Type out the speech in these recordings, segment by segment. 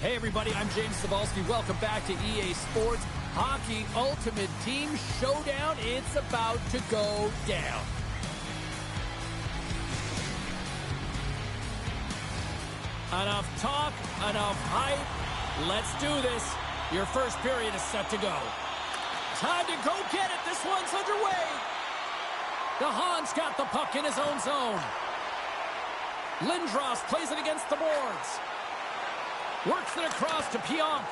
Hey everybody, I'm James Cebulski. Welcome back to EA Sports Hockey Ultimate Team Showdown. It's about to go down. Enough talk, enough hype. Let's do this. Your first period is set to go. Time to go get it. This one's underway. The Hans got the puck in his own zone. Lindros plays it against the boards. Works it across to Pionk.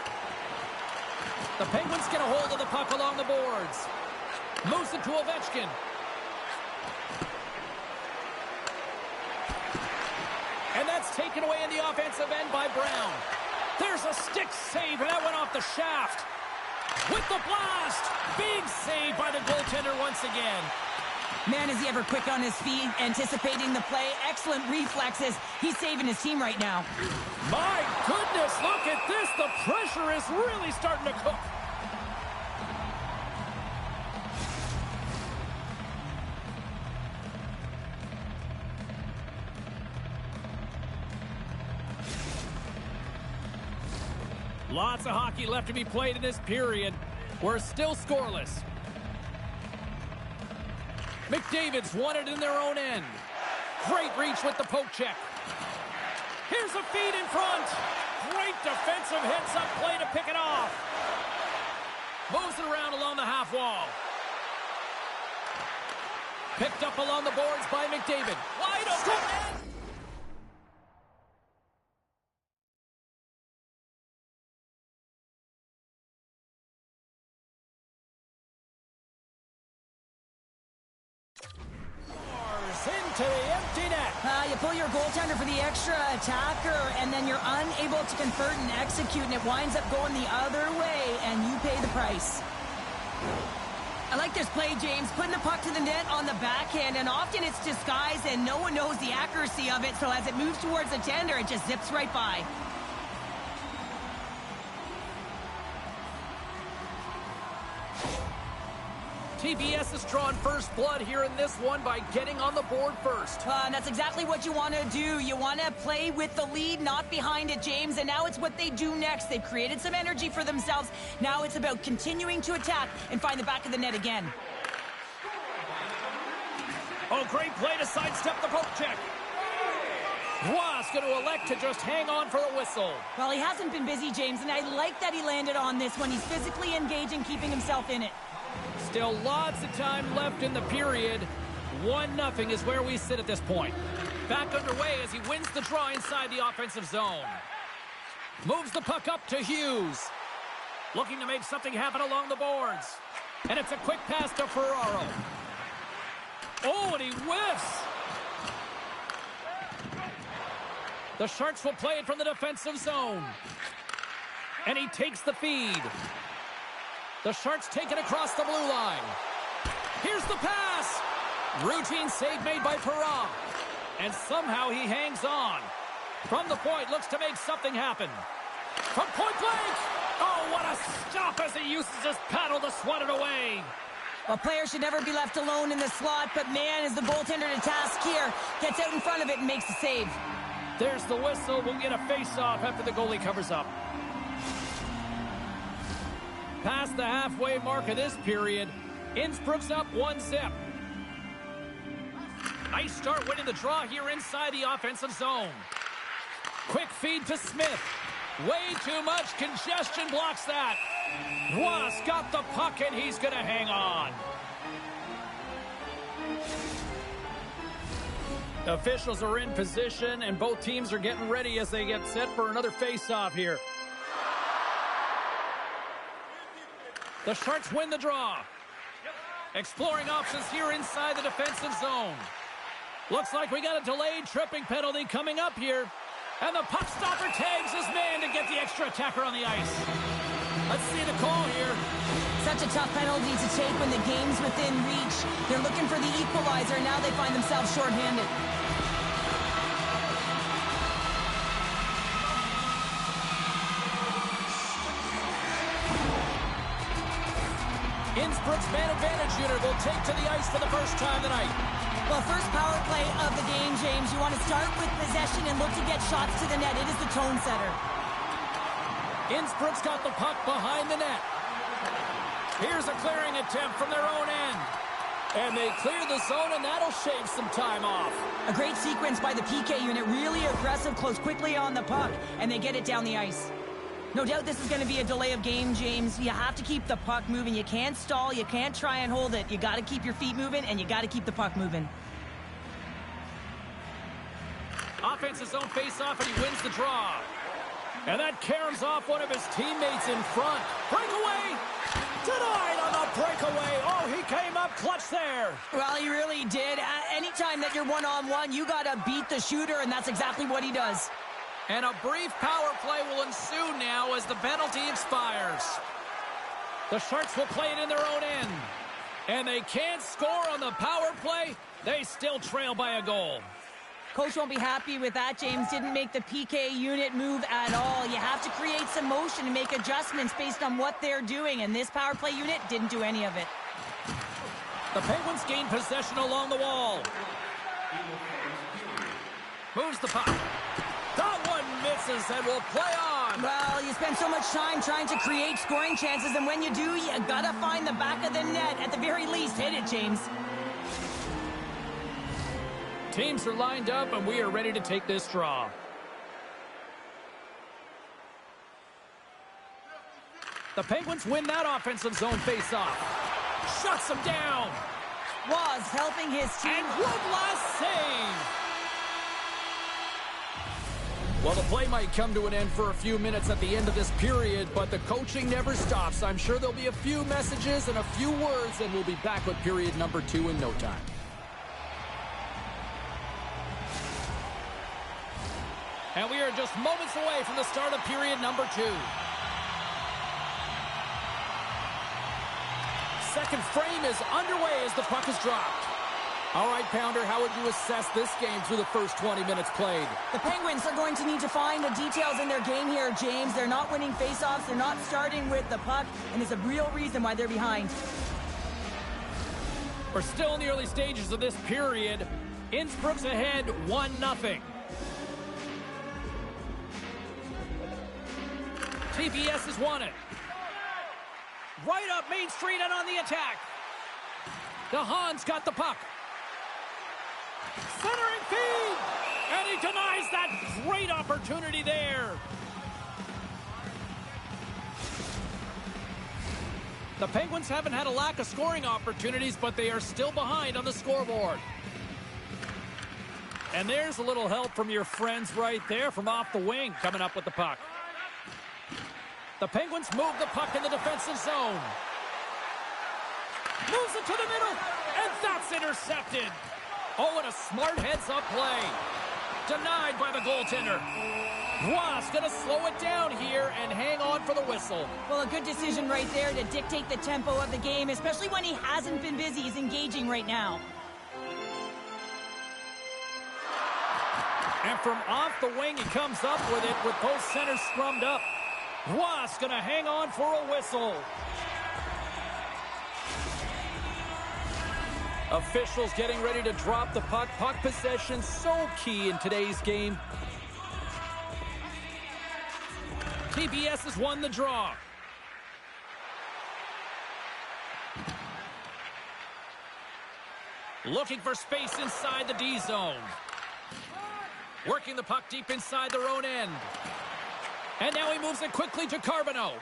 The Penguins get a hold of the puck along the boards. Moves it to Ovechkin. And that's taken away in the offensive end by Brown. There's a stick save, and that went off the shaft. With the blast. Big save by the goaltender once again. Man, is he ever quick on his feet, anticipating the play. Excellent reflexes. He's saving his team right now. My goodness, look at this. The pressure is really starting to cook. Lots of hockey left to be played in this period. We're still scoreless. McDavid's won it in their own end. Great reach with the poke check. Here's a feed in front. Great defensive heads-up play to pick it off. Moves it around along the half wall. Picked up along the boards by McDavid. Wide open. Into the empty net. You pull your goaltender for the extra attacker, and then you're unable to convert and execute, and it winds up going the other way, and you pay the price. I like this play, James, putting the puck to the net on the backhand, and often it's disguised, and no one knows the accuracy of it, so as it moves towards the tender, it just zips right by. TBS is drawing first blood here in this one by getting on the board first. And that's exactly what you want to do. You want to play with the lead, not behind it, James. And now it's what they do next. They've created some energy for themselves. Now it's about continuing to attack and find the back of the net again. Oh, great play to sidestep the poke check. Roy's going to elect to just hang on for the whistle. Well, he hasn't been busy, James, and I like that he landed on this one. He's physically engaging, keeping himself in it. Still lots of time left in the period. 1-0 is where we sit at this point. Back underway as he wins the draw inside the offensive zone. Moves the puck up to Hughes. Looking to make something happen along the boards. And it's a quick pass to Ferraro. Oh, and he whiffs. The Sharks will play it from the defensive zone. And he takes the feed. The Sharks take it across the blue line. Here's the pass. Routine save made by Perron. And somehow he hangs on. From the point, looks to make something happen. From point blank. Oh, what a stop as he uses his paddle to swat it away. A player should never be left alone in the slot, but man, is the goaltender to task here. Gets out in front of it and makes the save. There's the whistle. We'll get a face-off after the goalie covers up. Past the halfway mark of this period, Innsbruck's up 1-0. Nice start winning the draw here inside the offensive zone. Quick feed to Smith. Way too much congestion blocks that. Roy's got the puck and he's going to hang on. Officials are in position and both teams are getting ready as they get set for another face-off here. The Sharks win the draw. Exploring options here inside the defensive zone. Looks like we got a delayed tripping penalty coming up here. And the puck stopper tags his man to get the extra attacker on the ice. Let's see the call here. Such a tough penalty to take when the game's within reach. They're looking for the equalizer, and now they find themselves shorthanded. Innsbruck's man advantage unit will take to the ice for the first time tonight. Well, first power play of the game, James. You want to start with possession and look to get shots to the net. It is the tone setter. Innsbruck's got the puck behind the net. Here's a clearing attempt from their own end. And they clear the zone, and that'll shave some time off. A great sequence by the PK unit. Really aggressive, close quickly on the puck, and they get it down the ice. No doubt this is going to be a delay of game, James. You have to keep the puck moving. You can't stall. You can't try and hold it. You got to keep your feet moving, and you got to keep the puck moving. Offensive zone face-off, and he wins the draw. And that caroms off one of his teammates in front. Breakaway! Denied on the breakaway. Oh, he came up clutch there. Well, he really did. Anytime that you're one-on-one, you got to beat the shooter, and that's exactly what he does. And a brief power play will ensue now as the penalty expires. The Sharks will play it in their own end. And they can't score on the power play. They still trail by a goal. Coach won't be happy with that. James didn't make the PK unit move at all. You have to create some motion and make adjustments based on what they're doing, and this power play unit didn't do any of it. The Penguins gain possession along the wall. Moves the puck. That one misses and will play on. Well, you spend so much time trying to create scoring chances, and when you do, you gotta find the back of the net. At the very least, hit it, James. Teams are lined up, and we are ready to take this draw. The Penguins win that offensive zone face-off. Shuts him down. Was helping his team. And one last save. Well, the play might come to an end for a few minutes at the end of this period, but the coaching never stops. I'm sure there'll be a few messages and a few words, and we'll be back with period number 2 in no time. And we are just moments away from the start of period number 2. Second frame is underway as the puck is dropped. All right, Pounder, how would you assess this game through the first 20 minutes played? The Penguins are going to need to find the details in their game here, James. They're not winning faceoffs. They're not starting with the puck, and there's a real reason why they're behind. We're still in the early stages of this period. Innsbruck's ahead 1-0. TPS has won it. Right up Main Street and on the attack. DeHaan's got the puck. Centering feed. And he denies that great opportunity there. The Penguins haven't had a lack of scoring opportunities, but they are still behind on the scoreboard. And there's a little help from your friends right there from off the wing coming up with the puck. The Penguins move the puck in the defensive zone. Moves it to the middle, and that's intercepted. Oh, and a smart heads-up play. Denied by the goaltender. Ross going to slow it down here and hang on for the whistle. Well, a good decision right there to dictate the tempo of the game, especially when he hasn't been busy. He's engaging right now. And from off the wing, he comes up with it with both centers scrummed up. Ross going to hang on for a whistle. Officials getting ready to drop the puck. Puck possession so key in today's game. TPS has won the draw. Looking for space inside the D zone. Working the puck deep inside their own end. And now he moves it quickly to Carbonneau.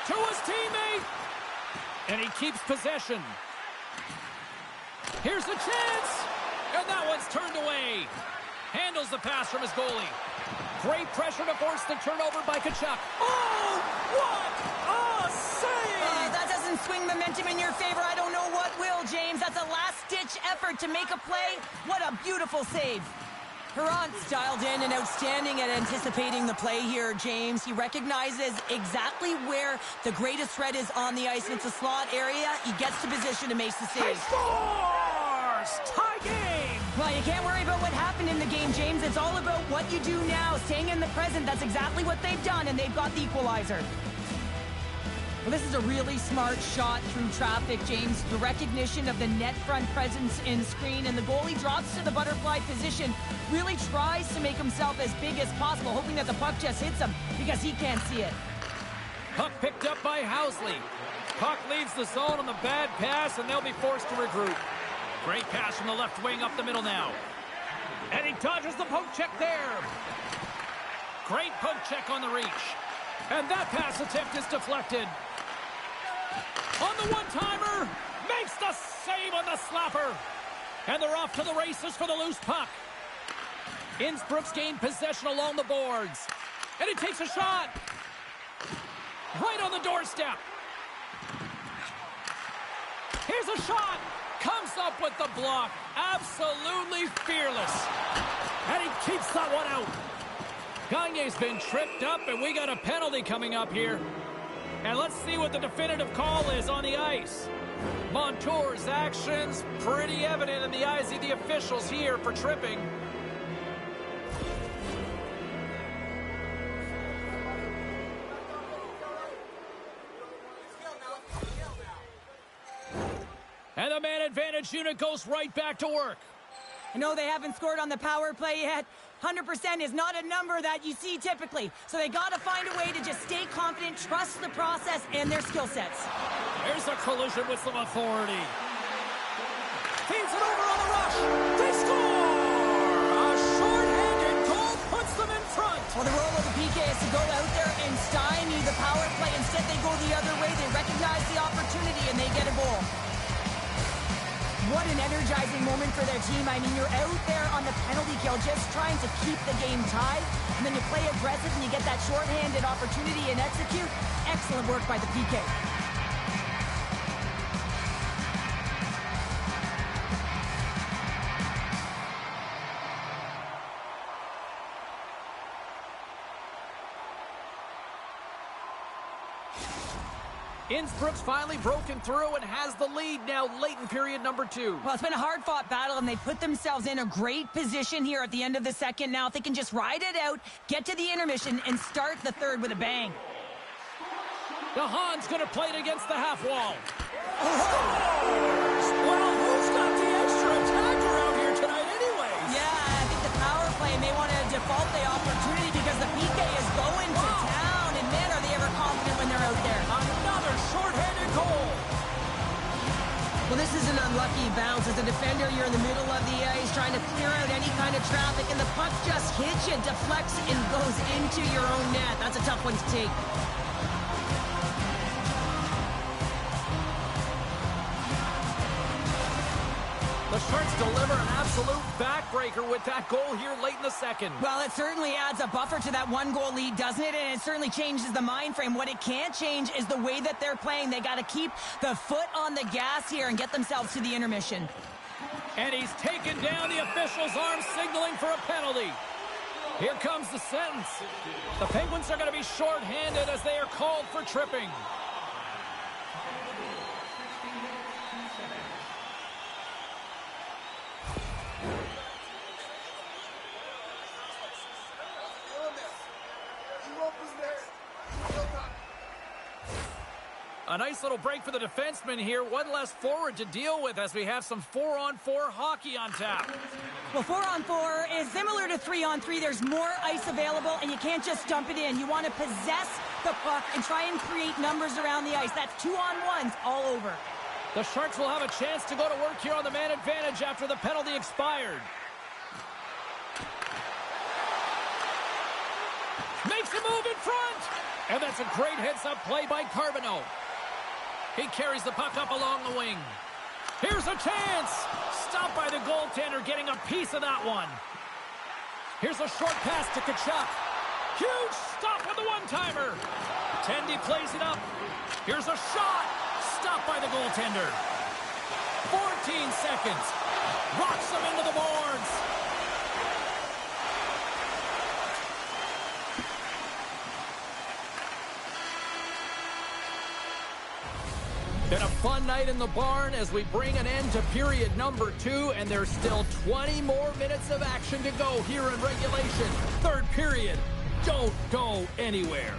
To his teammate. And he keeps possession. Here's a chance. And that one's turned away. Handles the pass from his goalie. Great pressure to force the turnover by Tkachuk. Oh, what a save! That doesn't swing momentum in your favor. I don't know what will, James. That's a last-ditch effort to make a play. What a beautiful save. Perrant's dialed in and outstanding at anticipating the play here, James. He recognizes exactly where the greatest threat is on the ice. It's a slot area. He gets to position and makes the save. He scores! Tie game! Well, you can't worry about what happened in the game, James. It's all about what you do now, staying in the present. That's exactly what they've done, and they've got the equalizer. Well, this is a really smart shot through traffic, James. The recognition of the net front presence in screen, and the goalie drops to the butterfly position, really tries to make himself as big as possible, hoping that the puck just hits him because he can't see it. Puck picked up by Housley. Puck leaves the zone on the bad pass, and they'll be forced to regroup. Great pass from the left wing up the middle now. And he dodges the poke check there. Great poke check on the reach. And that pass attempt is deflected. On the one-timer, makes the save on the slapper. And they're off to the races for the loose puck. Innsbruck's gained possession along the boards. And he takes a shot. Right on the doorstep. Here's a shot. Comes up with the block. Absolutely fearless. And he keeps that one out. Gagne's been tripped up, and we got a penalty coming up here. And let's see what the definitive call is on the ice. Montour's actions pretty evident in the eyes of the officials here for tripping. And the man advantage unit goes right back to work. I know they haven't scored on the power play yet. 100% is not a number that you see typically. So they got to find a way to just stay confident, trust the process and their skill sets. There's a collision with some authority. Feeds it over on the rush. They score! A short-handed goal puts them in front. Well, the role of the PK is to go out there and stymie the power play. Instead, they go the other way. They recognize the opportunity and they get a goal. What an energizing moment for their team. I mean, you're out there on the penalty kill just trying to keep the game tied, and then you play aggressive and you get that shorthanded opportunity and execute. Excellent work by the PK. Innsbruck's finally broken through and has the lead now late in period number 2. Well, it's been a hard-fought battle, and they put themselves in a great position here at the end of the second. Now, if they can just ride it out, get to the intermission, and start the third with a bang. DeHaan's going to play it against the half wall. Oh. Well, who's got the extra attacker out here tonight anyways? Yeah, I think the power play may want to default the opportunity because the PK is going to town, and man, are they ever confident when they're out there. Another short-handed goal. Well, this is an unlucky bounce. As a defender, you're in the middle of the ice trying to clear out any kind of traffic, and the puck just hits you, deflects, and goes into your own net. That's a tough one to take. The Sharks deliver an absolute backbreaker with that goal here late in the second. Well, it certainly adds a buffer to that one-goal lead, doesn't it? And it certainly changes the mind frame. What it can't change is the way that they're playing. They got to keep the foot on the gas here and get themselves to the intermission. And he's taken down the official's arm, signaling for a penalty. Here comes the sentence. The Penguins are going to be short-handed as they are called for tripping. A nice little break for the defenseman here. One less forward to deal with as we have some 4-on-4 hockey on tap. Well, 4-on-4 is similar to 3-on-3. There's more ice available, and you can't just dump it in. You want to possess the puck and try and create numbers around the ice. That's 2-on-1s all over. The Sharks will have a chance to go to work here on the man advantage after the penalty expired. Makes a move in front! And that's a great heads-up play by Carbonneau. He carries the puck up along the wing. Here's a chance! Stopped by the goaltender, getting a piece of that one. Here's a short pass to Tkachuk. Huge stop with the one-timer. Tendy plays it up. Here's a shot. Stopped by the goaltender. 14 seconds. Rocks him into the boards. Been a fun night in the barn as we bring an end to period number 2, and there's still 20 more minutes of action to go here in regulation. Third period. Don't go anywhere.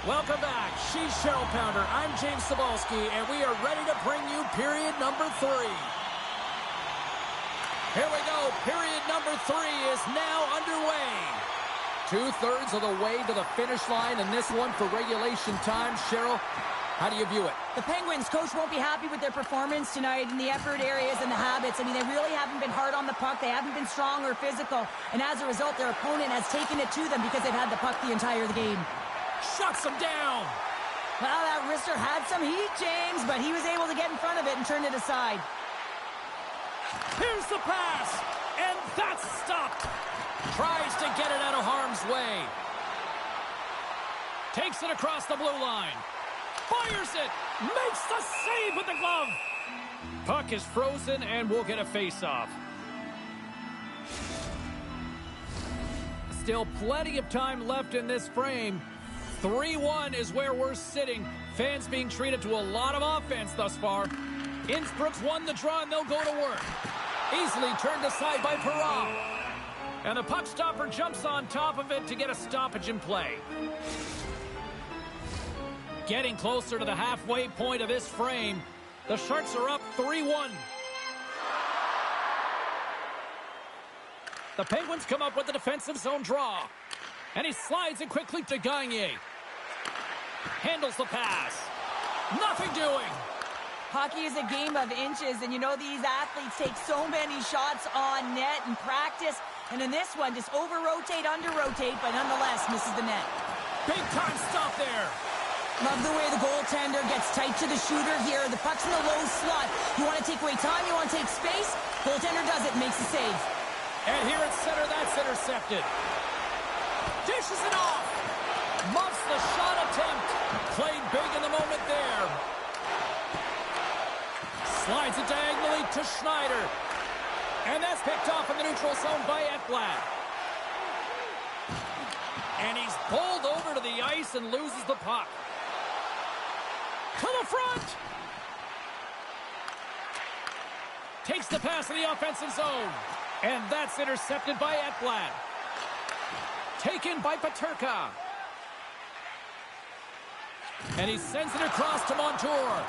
Welcome back. She's Cheryl Pounder. I'm James Cebulski, and we are ready to bring you period number 3. Here we go. Period number 3 is now underway. 2/3 of the way to the finish line in this one for regulation time. Cheryl, how do you view it? The Penguins coach won't be happy with their performance tonight in the effort areas and the habits. I mean, they really haven't been hard on the puck. They haven't been strong or physical. And as a result, their opponent has taken it to them because they've had the puck the entire game. Shuts him down. Well, that wrister had some heat, James, but he was able to get in front of it and turn it aside. Here's the pass, and that's stopped. Tries to get it out of harm's way. Takes it across the blue line. Fires it. Makes the save with the glove. Puck is frozen, and we'll get a face-off. Still plenty of time left in this frame. 3-1 is where we're sitting. Fans being treated to a lot of offense thus far. Innsbruck's won the draw, and they'll go to work. Easily turned aside by Perron. And the puck stopper jumps on top of it to get a stoppage in play. Getting closer to the halfway point of this frame. The Sharks are up 3-1. The Penguins come up with the defensive zone draw. And he slides it quickly to Gagne. Handles the pass. Nothing doing. Hockey is a game of inches, and you know these athletes take so many shots on net in practice. And in this one, just over-rotate, under-rotate, but nonetheless misses the net. Big-time stop there. Love the way the goaltender gets tight to the shooter here. The puck's in the low slot. You want to take away time, you want to take space. Goaltender does it and makes the save. And here at center, that's intercepted. Dishes it off. Muffs the shot attempt. Played big in the moment there. Slides it diagonally to Schneider. And that's picked off in the neutral zone by Ekblad. And he's bowled over to the ice and loses the puck. To the front. Takes the pass in the offensive zone. And that's intercepted by Ekblad. Taken by Peterka. And he sends it across to Montour.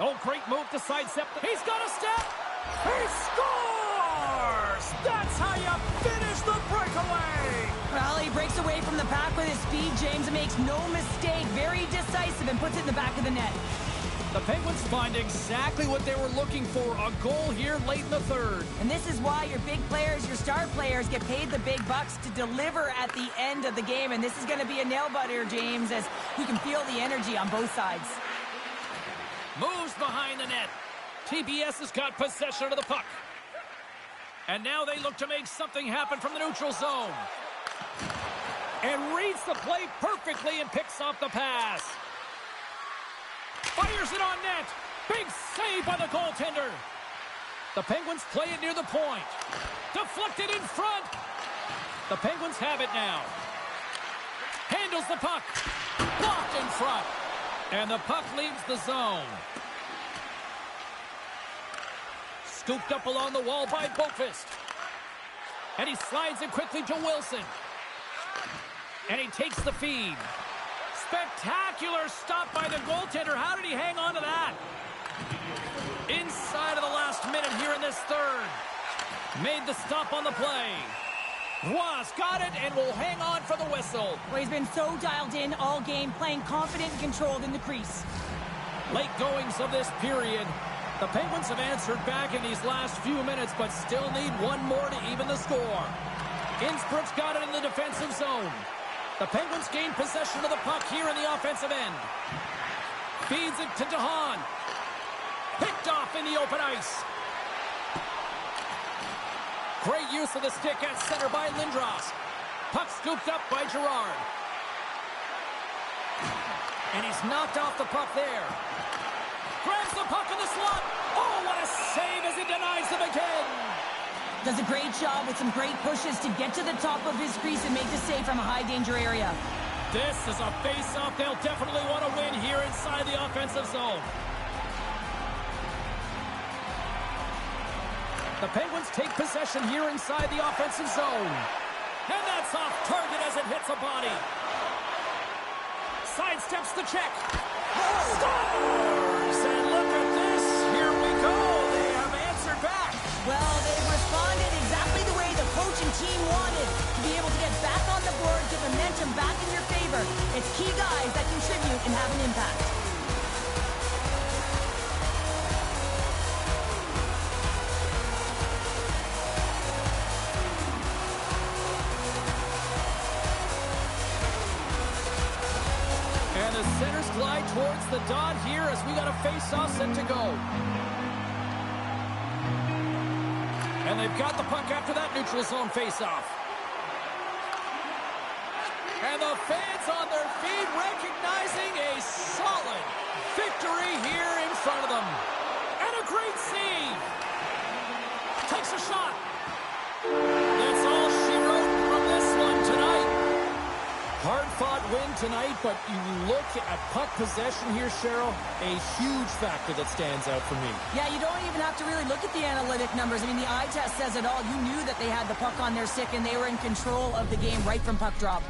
Oh, great move to sidestep. He's got a step. He scores! That's how you finish the breakaway. Well, he breaks away from the pack with his speed, James, and makes no mistake. Very decisive and puts it in the back of the net. The Penguins find exactly what they were looking for, a goal here late in the third. And this is why your big players, your star players, get paid the big bucks to deliver at the end of the game. And this is going to be a nail-biter, James, as you can feel the energy on both sides. Moves behind the net. TBS has got possession of the puck. And now they look to make something happen from the neutral zone. And reads the play perfectly and picks off the pass. Fires it on net. Big save by the goaltender. The Penguins play it near the point. Deflected in front. The Penguins have it now. Handles the puck. Blocked in front. And the puck leaves the zone. Scooped up along the wall by Boqvist. And he slides it quickly to Wilson. And he takes the feed. Spectacular stop by the goaltender. How did he hang on to that? Inside of the last minute here in this third. Made the stop on the play. Roy's got it and will hang on for the whistle. Well, he's been so dialed in all game, playing confident and controlled in the crease. Late goings of this period. The Penguins have answered back in these last few minutes, but still need one more to even the score. Innsbruck's got it in the defensive zone. The Penguins gain possession of the puck here in the offensive end. Feeds it to DeHaan. Picked off in the open ice. Great use of the stick at center by Lindros. Puck scooped up by Girard. And he's knocked off the puck there. Grabs the puck in the slot. Oh, what a save as he denies them again. Does a great job with some great pushes to get to the top of his crease and make the save from a high-danger area. This is a face-off they'll definitely want to win here inside the offensive zone. The Penguins take possession here inside the offensive zone. And that's off target as it hits a body. sidesteps the check. Scores! And look at this. Here we go. They have answered back. Well, they've responded exactly the way the coach and team wanted. To be able to get back on the board, get momentum back in your favor. It's key guys that contribute and have an impact. And the centers glide towards the dot here as we got a face-off set to go. And they've got the puck after that neutral zone face-off. And the fans on their feet recognizing a solid victory here in front of them. And a great save. Takes a shot. That's all she wrote from this one tonight. Hard-fought win tonight, but you look at puck possession here, Cheryl, a huge factor that stands out for me. Yeah, you don't even have to really look at the analytic numbers. I mean, the eye test says it all. You knew that they had the puck on their stick, and they were in control of the game right from puck drop.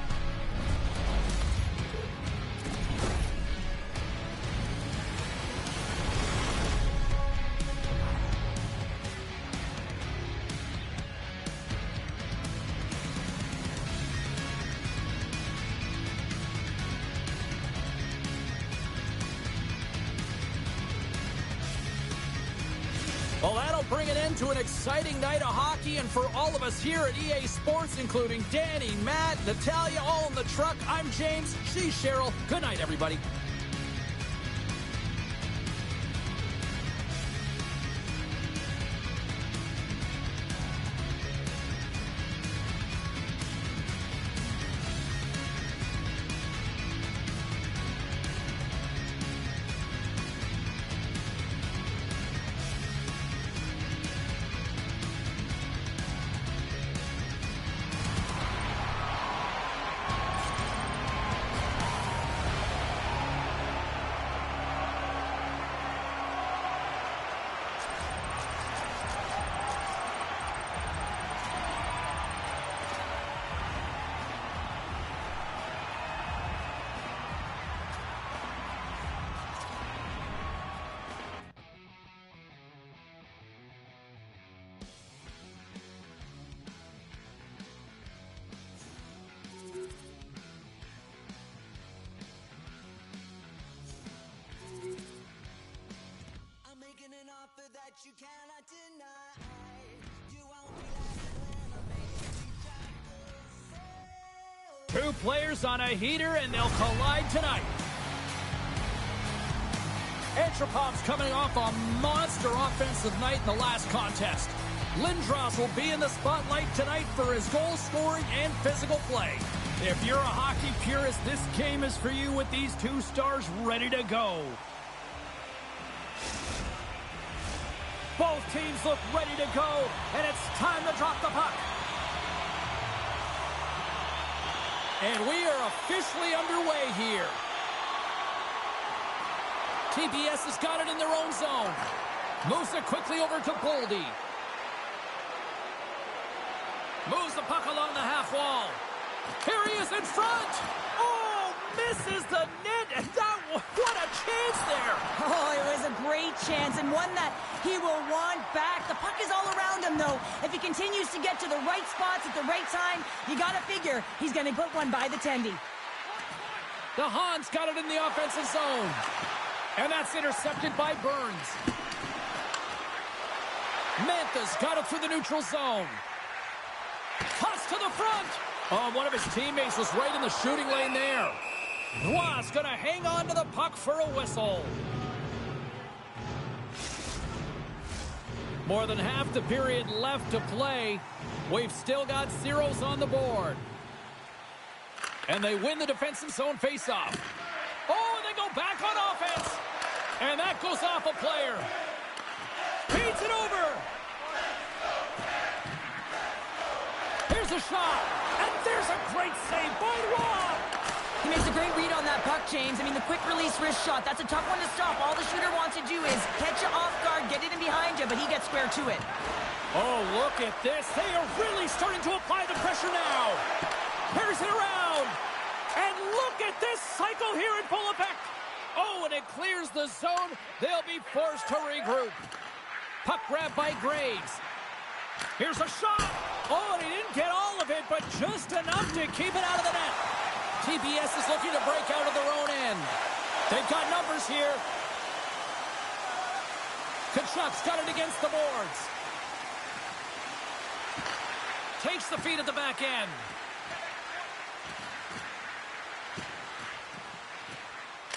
Well, that'll bring an end to an exciting night of hockey, and for all of us here at EA Sports, including Danny, Matt, Natalia, all in the truck, I'm James, she's Cheryl. Good night, everybody. You cannot deny. You won't be laughing when I make you. Two players on a heater, and they'll collide tonight. Antropom's coming off a monster offensive night in the last contest. Lindros will be in the spotlight tonight for his goal scoring and physical play. If you're a hockey purist, this game is for you with these two stars ready to go. Both teams look ready to go, and it's time to drop the puck. And we are officially underway here. TBS has got it in their own zone. Moves it quickly over to Boldy. Moves the puck along the half wall. Here he is in front. Oh, misses the net, and what a chance there. Oh, it was a great chance, and one that he will want back. The puck is all around him, though. If he continues to get to the right spots at the right time, you got to figure he's going to put one by the tendy. The Hans got it in the offensive zone. And that's intercepted by Burns. Mantha's got it through the neutral zone. Toss to the front. Oh, one of his teammates was right in the shooting lane there. Luja's going to hang on to the puck for a whistle. More than half the period left to play. We've still got zeros on the board. And they win the defensive zone faceoff. Oh, and they go back on offense. And that goes off a player. Feeds it over. Here's a shot. And there's a great save by Luja. He makes a great read on that puck, James. I mean, the quick release wrist shot, that's a tough one to stop. All the shooter wants to do is catch you off guard, get it in behind you, but he gets square to it. Oh, look at this. They are really starting to apply the pressure now. Carries it around. And look at this a cycle here in full effect. Oh, and it clears the zone. They'll be forced to regroup. Puck grab by Graves. Here's a shot. Oh, and he didn't get all of it, but just enough to keep it out of the net. TBS is looking to break out of their own end. They've got numbers here. Kachuk's got it against the boards. Takes the feed at the back end.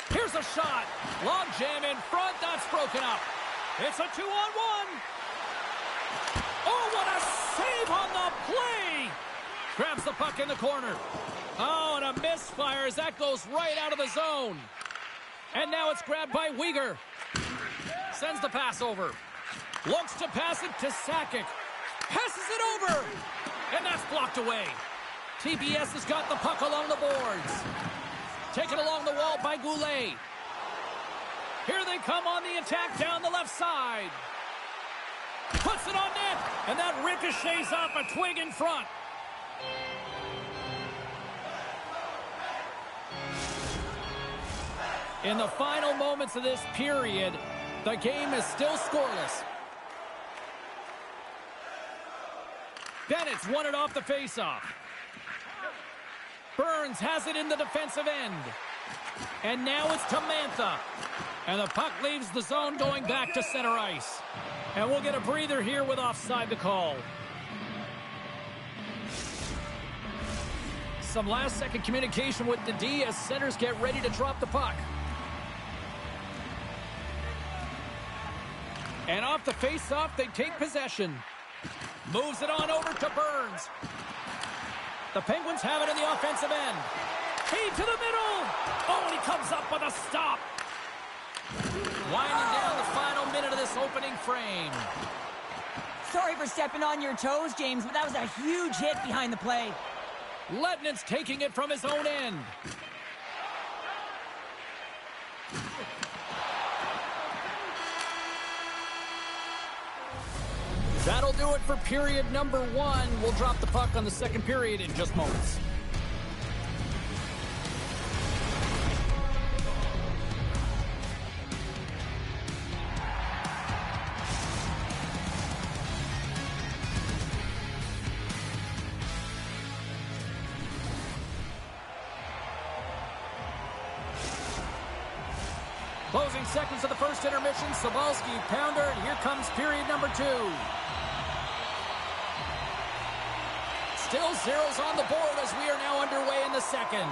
Here's a shot. Long jam in front. That's broken up. It's a 2-on-1. Oh, what a save on the play. Grabs the puck in the corner. Oh, and a misfire as that goes right out of the zone. And now it's grabbed by Weegar. Sends the pass over. Looks to pass it to Sakic. Passes it over. And that's blocked away. TBS has got the puck along the boards. Taken along the wall by Goulet. Here they come on the attack down the left side. Puts it on net. And that ricochets off a twig in front. In the final moments of this period, the game is still scoreless. Bennett's won it off the faceoff. Burns has it in the defensive end. And now it's to Mantha. And the puck leaves the zone going back to center ice. And we'll get a breather here with offside the call. Some last-second communication with the D as centers get ready to drop the puck. And off the face-off, they take possession. Moves it on over to Burns. The Penguins have it in the offensive end. Feed to the middle. Oh, and he comes up with a stop. Winding down the final minute of this opening frame. Sorry for stepping on your toes, James, but that was a huge hit behind the play. Lednitz taking it from his own end. That'll do it for period number 1. We'll drop the puck on the second period in just moments. Closing seconds of the first intermission. Sabalski, pounder, and here comes period number 2. Still zeros on the board as we are now underway in the second.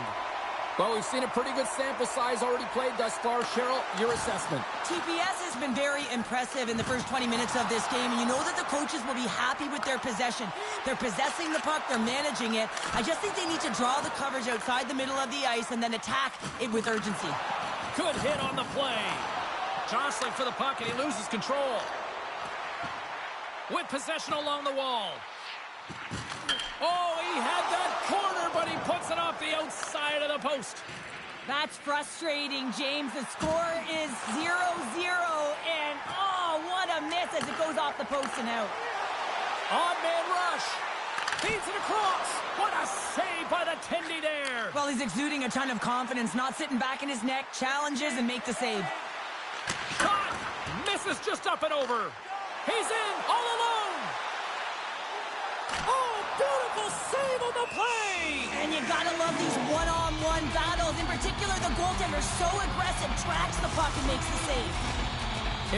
Well, we've seen a pretty good sample size already played thus far. Cheryl, your assessment. TPS has been very impressive in the first 20 minutes of this game, and you know that the coaches will be happy with their possession. They're possessing the puck, they're managing it. I just think they need to draw the coverage outside the middle of the ice and then attack it with urgency. Good hit on the play. Jostling for the puck, and he loses control. With possession along the wall. Oh, he had that corner, but he puts it off the outside of the post. That's frustrating, James. The score is 0-0, and oh, what a miss as it goes off the post and out. Odd man rush. Feeds it across. What a save by the Tendy there. Well, he's exuding a ton of confidence, not sitting back in his neck, challenges and make the save. Shot. Misses just up and over. He's in all alone. Oh, beautiful save on the play. And you gotta love these one-on-one battles. In particular, the goaltender so aggressive, tracks the puck and makes the save.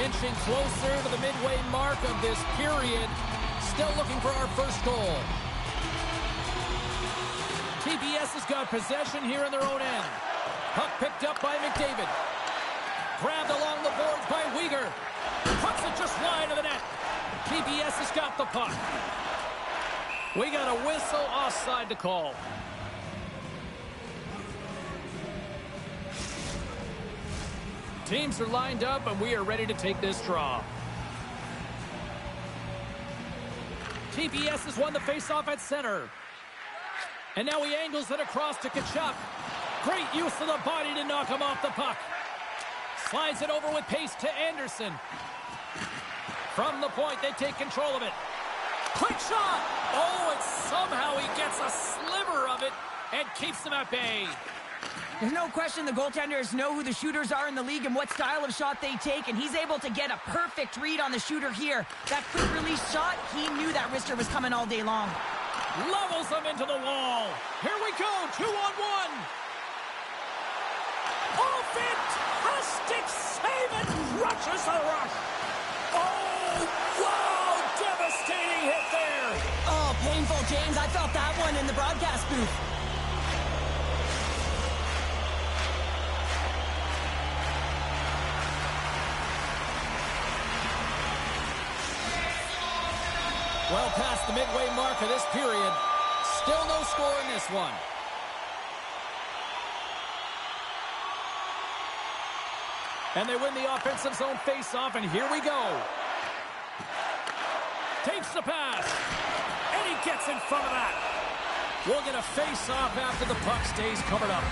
Inching closer to the midway mark of this period. Still looking for our first goal. TBS has got possession here in their own end. Puck picked up by McDavid. Grabbed along the boards by Weegar. Pucks it just wide of the net. TBS has got the puck. We got a whistle offside to call. Teams are lined up, and we are ready to take this draw. TBS has won the faceoff at center. And now he angles it across to Kachuk. Great use of the body to knock him off the puck. Slides it over with pace to Anderson. From the point, they take control of it. Quick shot! Oh, and somehow he gets a sliver of it and keeps them at bay. There's no question the goaltenders know who the shooters are in the league and what style of shot they take, and he's able to get a perfect read on the shooter here. That quick release shot, he knew that wrister was coming all day long. Levels them into the wall. Here we go, 2-on-1. Oh, fantastic save and crushes the rush. Oh, wow, devastating hit there. Oh, painful, James. I felt that one in the broadcast booth. Well past the midway mark of this period. Still no score in this one. And they win the offensive zone face-off, and here we go. Takes the pass. And he gets in front of that. We'll get a face-off after the puck stays covered up.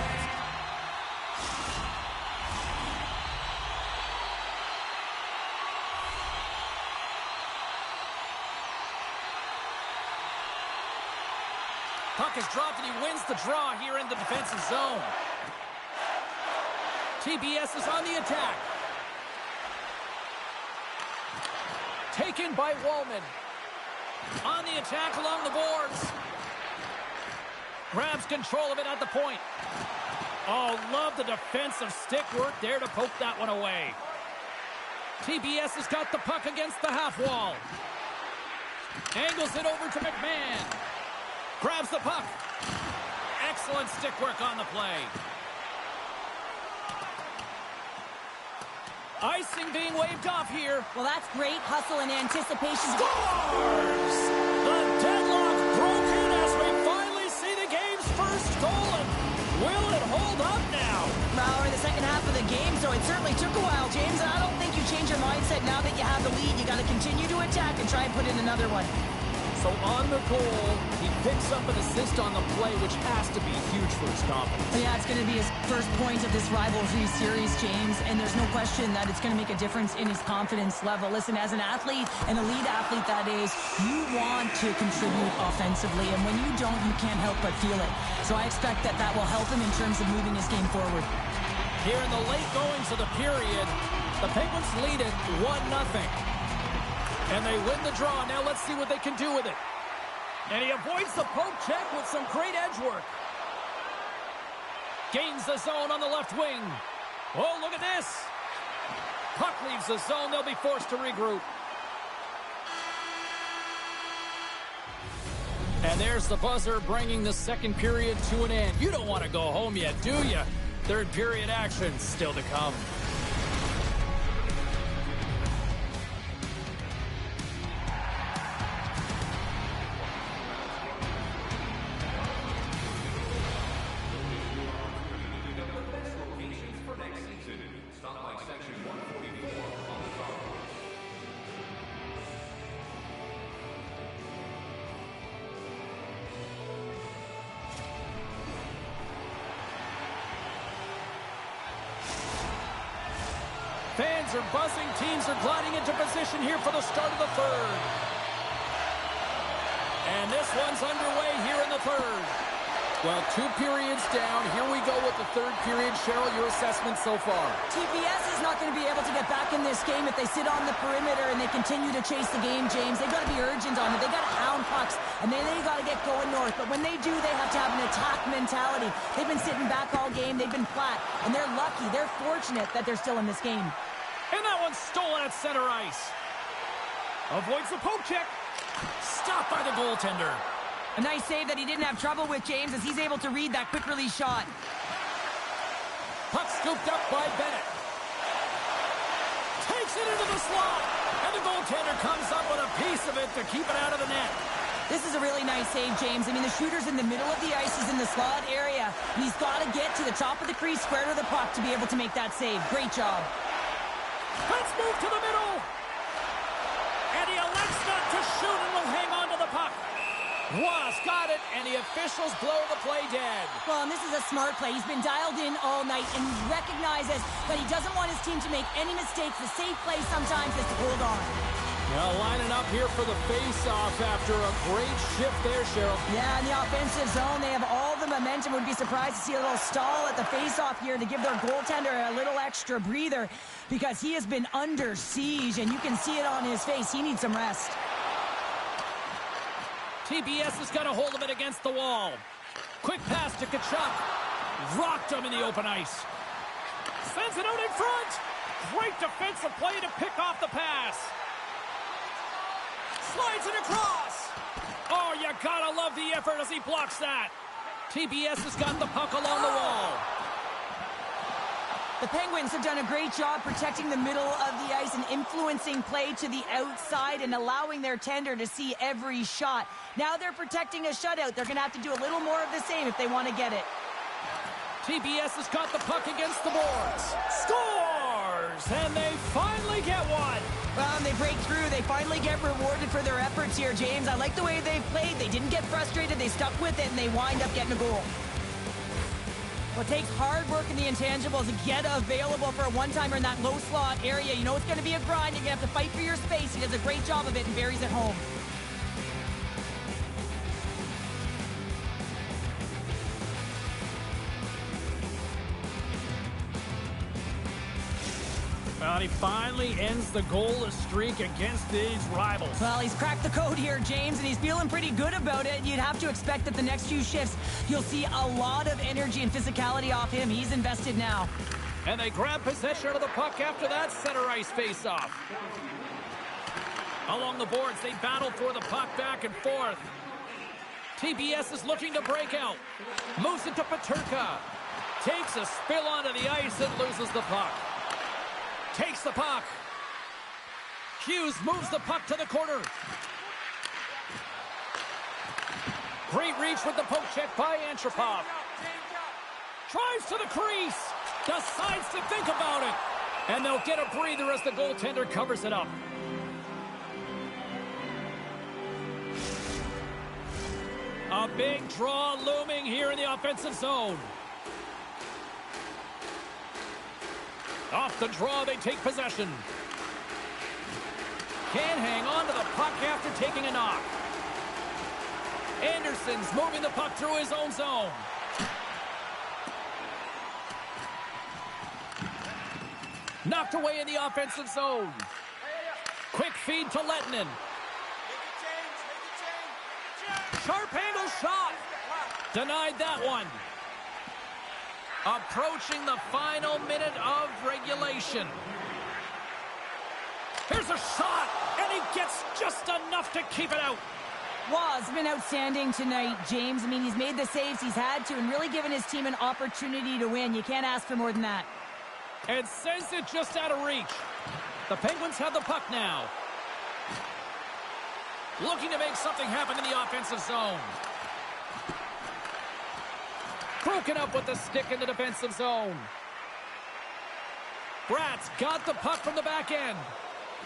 Puck is dropped, and he wins the draw here in the defensive zone. TBS is on the attack. Taken by Wallman. On the attack along the boards. Grabs control of it at the point. Oh, love the defensive stick work there to poke that one away. TBS has got the puck against the half wall. Angles it over to McMahon. Grabs the puck. Excellent stick work on the play. Icing being waved off here. Well, that's great hustle and anticipation. Scores! The deadlock broken as we finally see the game's first goal. And will it hold up now? Well, we're in the second half of the game, so it certainly took a while, James. And I don't think you change your mindset now that you have the lead. You got to continue to attack and try and put in another one. So on the goal, he picks up an assist on the play, which has to be huge for his confidence. Yeah, it's going to be his first point of this rivalry series, James, and there's no question that it's going to make a difference in his confidence level. Listen, as an athlete, an elite athlete that is, you want to contribute offensively, and when you don't, you can't help but feel it. So I expect that that will help him in terms of moving his game forward. Here in the late goings of the period, the Penguins lead it 1-0. And they win the draw. Now let's see what they can do with it. And he avoids the poke check with some great edge work. Gains the zone on the left wing. Oh, look at this. Puck leaves the zone. They'll be forced to regroup. And there's the buzzer bringing the second period to an end. You don't want to go home yet, do you? Third period action still to come. Fans are buzzing. Teams are gliding into position here for the start of the third. And this one's underway here in the third. Well, 2 periods down. Here we go with the third period. Cheryl, your assessment so far? TPS is not going to be able to get back in this game if they sit on the perimeter and they continue to chase the game, James. They've got to be urgent on it. They've got to hound pucks, and then they've got to get going north. But when they do, they have to have an attack mentality. They've been sitting back all game. They've been flat, and they're lucky. They're fortunate that they're still in this game. And that one's stolen at center ice. Avoids the poke check. Stopped by the goaltender. A nice save that he didn't have trouble with, James, as he's able to read that quick release shot. Puck scooped up by Bennett. Takes it into the slot. And the goaltender comes up with a piece of it to keep it out of the net. This is a really nice save, James. I mean, the shooter's in the middle of the ice. He's in the slot area. And he's got to get to the top of the crease, square to the puck to be able to make that save. Great job. Let's move to the middle. And he elects not to shoot and will hang on to the puck. Was got it, and the officials blow the play dead. Well, and this is a smart play. He's been dialed in all night and recognizes that he doesn't want his team to make any mistakes. The safe play sometimes is to hold on. Now lining up here for the face-off after a great shift there, Cheryl. Yeah, in the offensive zone, they have all the the momentum. Would be surprised to see a little stall at the face-off here to give their goaltender a little extra breather because he has been under siege, and you can see it on his face. He needs some rest. TBS has got a hold of it against the wall. Quick pass to Kachuk. Rocked him in the open ice. Sends it out in front. Great defensive play to pick off the pass. Slides it across. Oh, you gotta love the effort as he blocks that. TBS has got the puck along the wall. The Penguins have done a great job protecting the middle of the ice and influencing play to the outside and allowing their tender to see every shot. Now they're protecting a shutout. They're going to have to do a little more of the same if they want to get it. TBS has got the puck against the boards. Scores! And they finally get one. Well, and they break through. They finally get rewarded for their efforts here, James. I like the way they played. They didn't get frustrated. They stuck with it, and they wind up getting a goal. Well, it takes hard work in the intangibles to get available for a one-timer in that low slot area. You know it's going to be a grind. You're going to have to fight for your space. He does a great job of it and buries it home. Well, he finally ends the goalless streak against these rivals. Well, he's cracked the code here, James, and he's feeling pretty good about it. You'd have to expect that the next few shifts, you'll see a lot of energy and physicality off him. He's invested now. And they grab possession of the puck after that center ice face-off. Along the boards, they battle for the puck back and forth. TBS is looking to break out. Moves it to Peterka. Takes a spill onto the ice and loses the puck. Takes the puck. Hughes moves the puck to the corner. Great reach with the poke check by Antropov. Drives to the crease. Decides to think about it. And they'll get a breather as the goaltender covers it up. A big draw looming here in the offensive zone. Off the draw, they take possession. Can't hang on to the puck after taking a knock. Anderson's moving the puck through his own zone. Knocked away in the offensive zone. Quick feed to Lettinen. Sharp angle shot. Denied that one. Approaching the final minute of regulation. Here's a shot, and he gets just enough to keep it out. Waugh's been outstanding tonight, James. I mean, he's made the saves he's had to and really given his team an opportunity to win. You can't ask for more than that. And sends it just out of reach. The Penguins have the puck now. Looking to make something happen in the offensive zone. Broken up with the stick in the defensive zone. Bratz got the puck from the back end.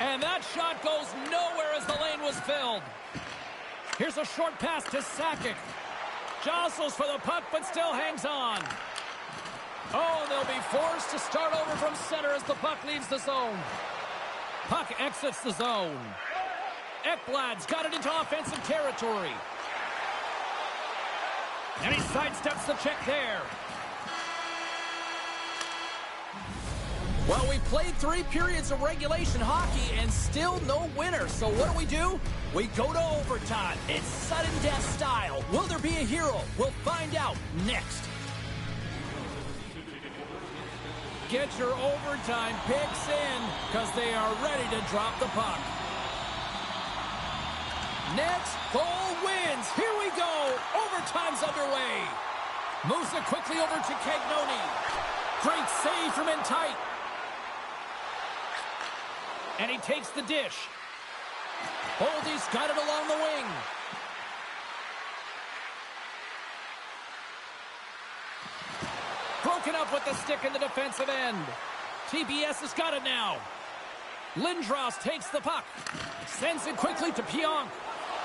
And that shot goes nowhere as the lane was filled. Here's a short pass to Sakic. Jostles for the puck, but still hangs on. Oh, they'll be forced to start over from center as the puck leaves the zone. Puck exits the zone. Ekblad's got it into offensive territory. And he sidesteps the check there. Well, we played 3 periods of regulation hockey and still no winner. So what do? We go to overtime. It's sudden death style. Will there be a hero? We'll find out next. Get your overtime picks in because they are ready to drop the puck. Next goal wins. Here we go. Overtime's underway. Moves it quickly over to Cagnoni. Great save from in tight. And he takes the dish. Boldy's got it along the wing. Broken up with the stick in the defensive end. TBS has got it now. Lindros takes the puck. Sends it quickly to Pionk.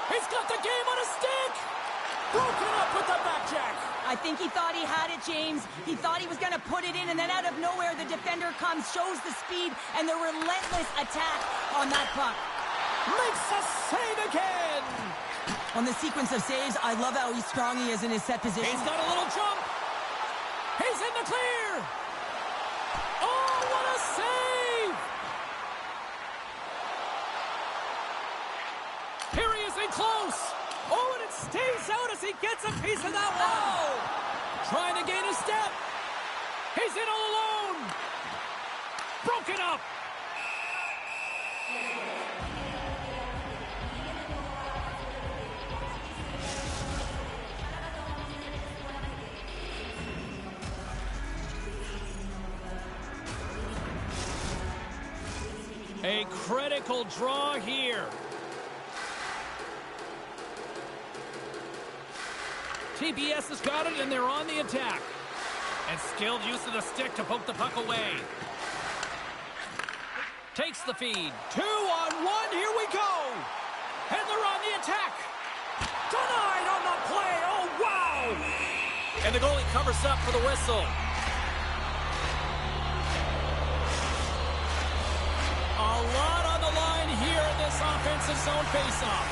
He's got the game on a stick! Broken up with the back jack. I think he thought he had it, James. He thought he was going to put it in, and then out of nowhere, the defender comes, shows the speed, and the relentless attack on that puck. Makes a save again! On the sequence of saves, I love how strong he is in his set position. He's got a little jump. He's in the clear. Oh, what a save! Here he is in close. Oh, and it stays out as he gets a piece of that one. Oh! Trying to gain a step. He's in all alone. Broken up. A critical draw here. TBS has got it, and they're on the attack. And skilled use of the stick to poke the puck away. Takes the feed. 2-on-1, here we go. And they're on the attack. Denied on the play. Oh, wow. And the goalie covers up for the whistle. A lot on the line here in this offensive zone faceoff.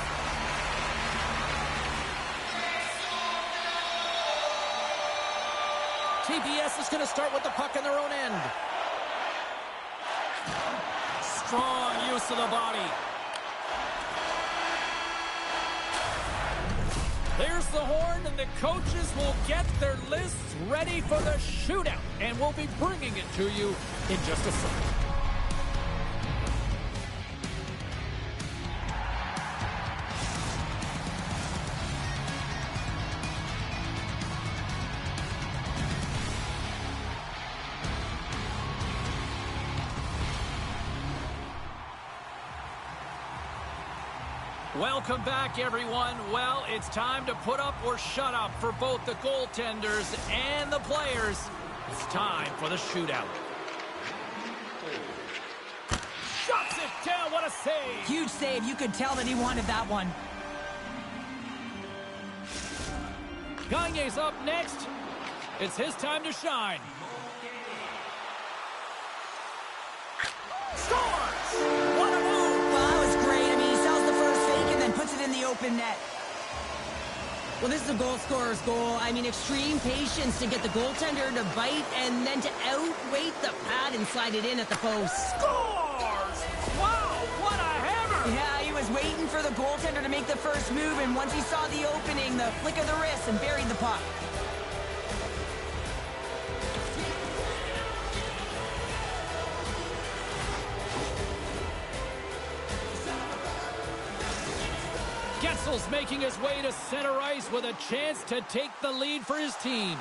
TBS is going to start with the puck in their own end. Strong use of the body. There's the horn, and the coaches will get their lists ready for the shootout. And we'll be bringing it to you in just a second. Welcome back, everyone. Well, it's time to put up or shut up for both the goaltenders and the players. It's time for the shootout. Shuts it down. What a save. Huge save. You could tell that he wanted that one. Gagne's up next. It's his time to shine. Scores! What a move! Well, that was great. I mean, he sells the first fake and then puts it in the open net. Well, this is a goal scorer's goal. I mean, extreme patience to get the goaltender to bite and then to outweight the pad and slide it in at the post. Scores! Wow, what a hammer! Yeah, he was waiting for the goaltender to make the first move, and once he saw the opening, the flick of the wrist and buried the puck. Getzel's making his way to center ice with a chance to take the lead for his team.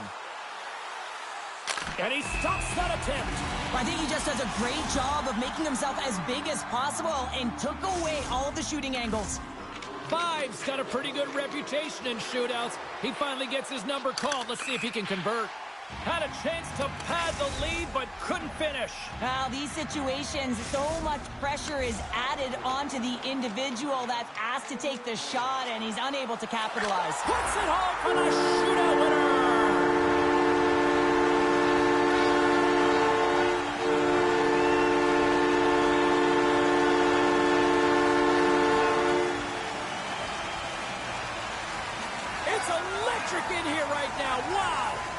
And he stops that attempt. I think he just does a great job of making himself as big as possible and took away all of the shooting angles. Five's got a pretty good reputation in shootouts. He finally gets his number called. Let's see if he can convert. Had a chance to pad the lead, but couldn't finish. Well, these situations, so much pressure is added onto the individual that's asked to take the shot, and he's unable to capitalize. Puts it home for the shootout winner. It's electric in here right now. Wow.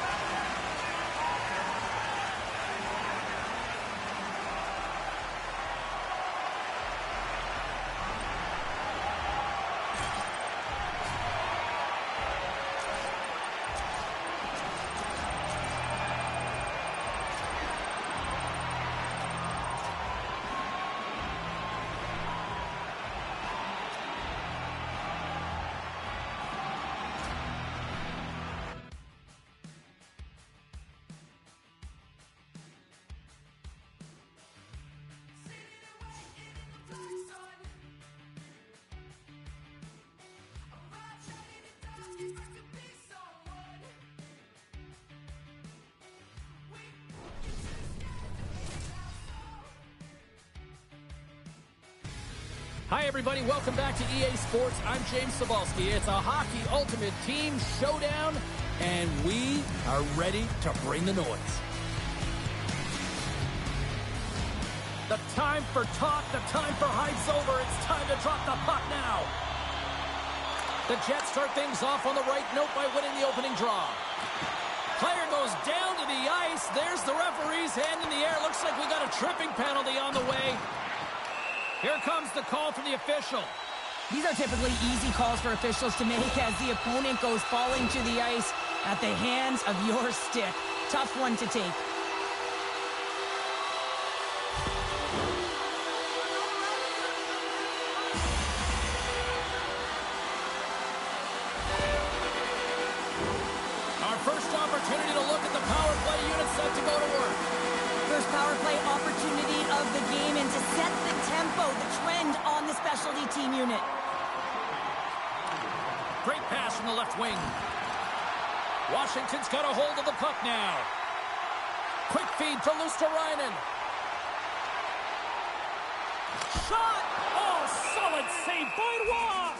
Hi, everybody. Welcome back to EA Sports. I'm James Cebulski. It's a Hockey Ultimate Team Showdown, and we are ready to bring the noise. The time for talk, the time for hype's over. It's time to drop the puck now. The Jets start things off on the right note by winning the opening draw. Player goes down to the ice. There's the referee's hand in the air. Looks like we got a tripping penalty on the way. Here comes the call from the official. These are typically easy calls for officials to make as the opponent goes falling to the ice at the hands of your stick. Tough one to take. Our first opportunity to look at the power play unit set to go to work. First power play opportunity of the game, and to set the tempo, the trend on the specialty team unit. Great pass from the left wing. Washington's got a hold of the puck now. Quick feed to Luja. Shot! Oh, solid save by Luja!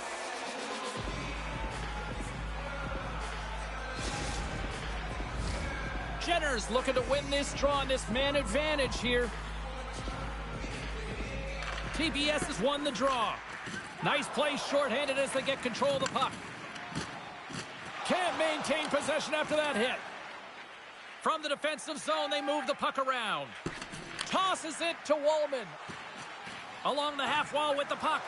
Jenner's looking to win this draw on this man advantage here. TBS has won the draw. Nice play shorthanded as they get control of the puck. Can't maintain possession after that hit. From the defensive zone, they move the puck around. Tosses it to Wallman. Along the half wall with the puck.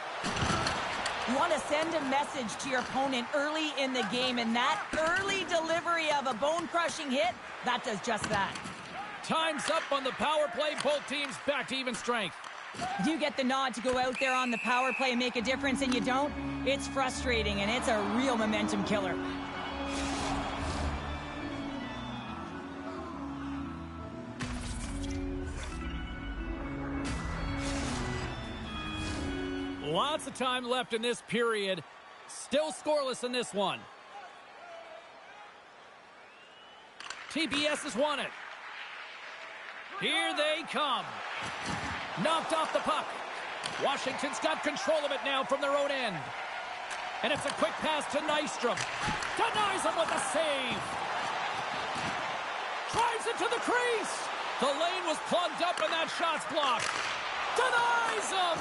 You want to send a message to your opponent early in the game, and that early delivery of a bone-crushing hit, that does just that. Time's up on the power play. Both teams back to even strength. You get the nod to go out there on the power play and make a difference, and you don't. It's frustrating, and it's a real momentum killer. Lots of time left in this period. Still scoreless in this one. TBS has won it. Here they come. Knocked off the puck. Washington's got control of it now from their own end. And it's a quick pass to Nystrom. Denies him with a save. Drives it to the crease. The lane was plugged up and that shot's blocked. Denies him.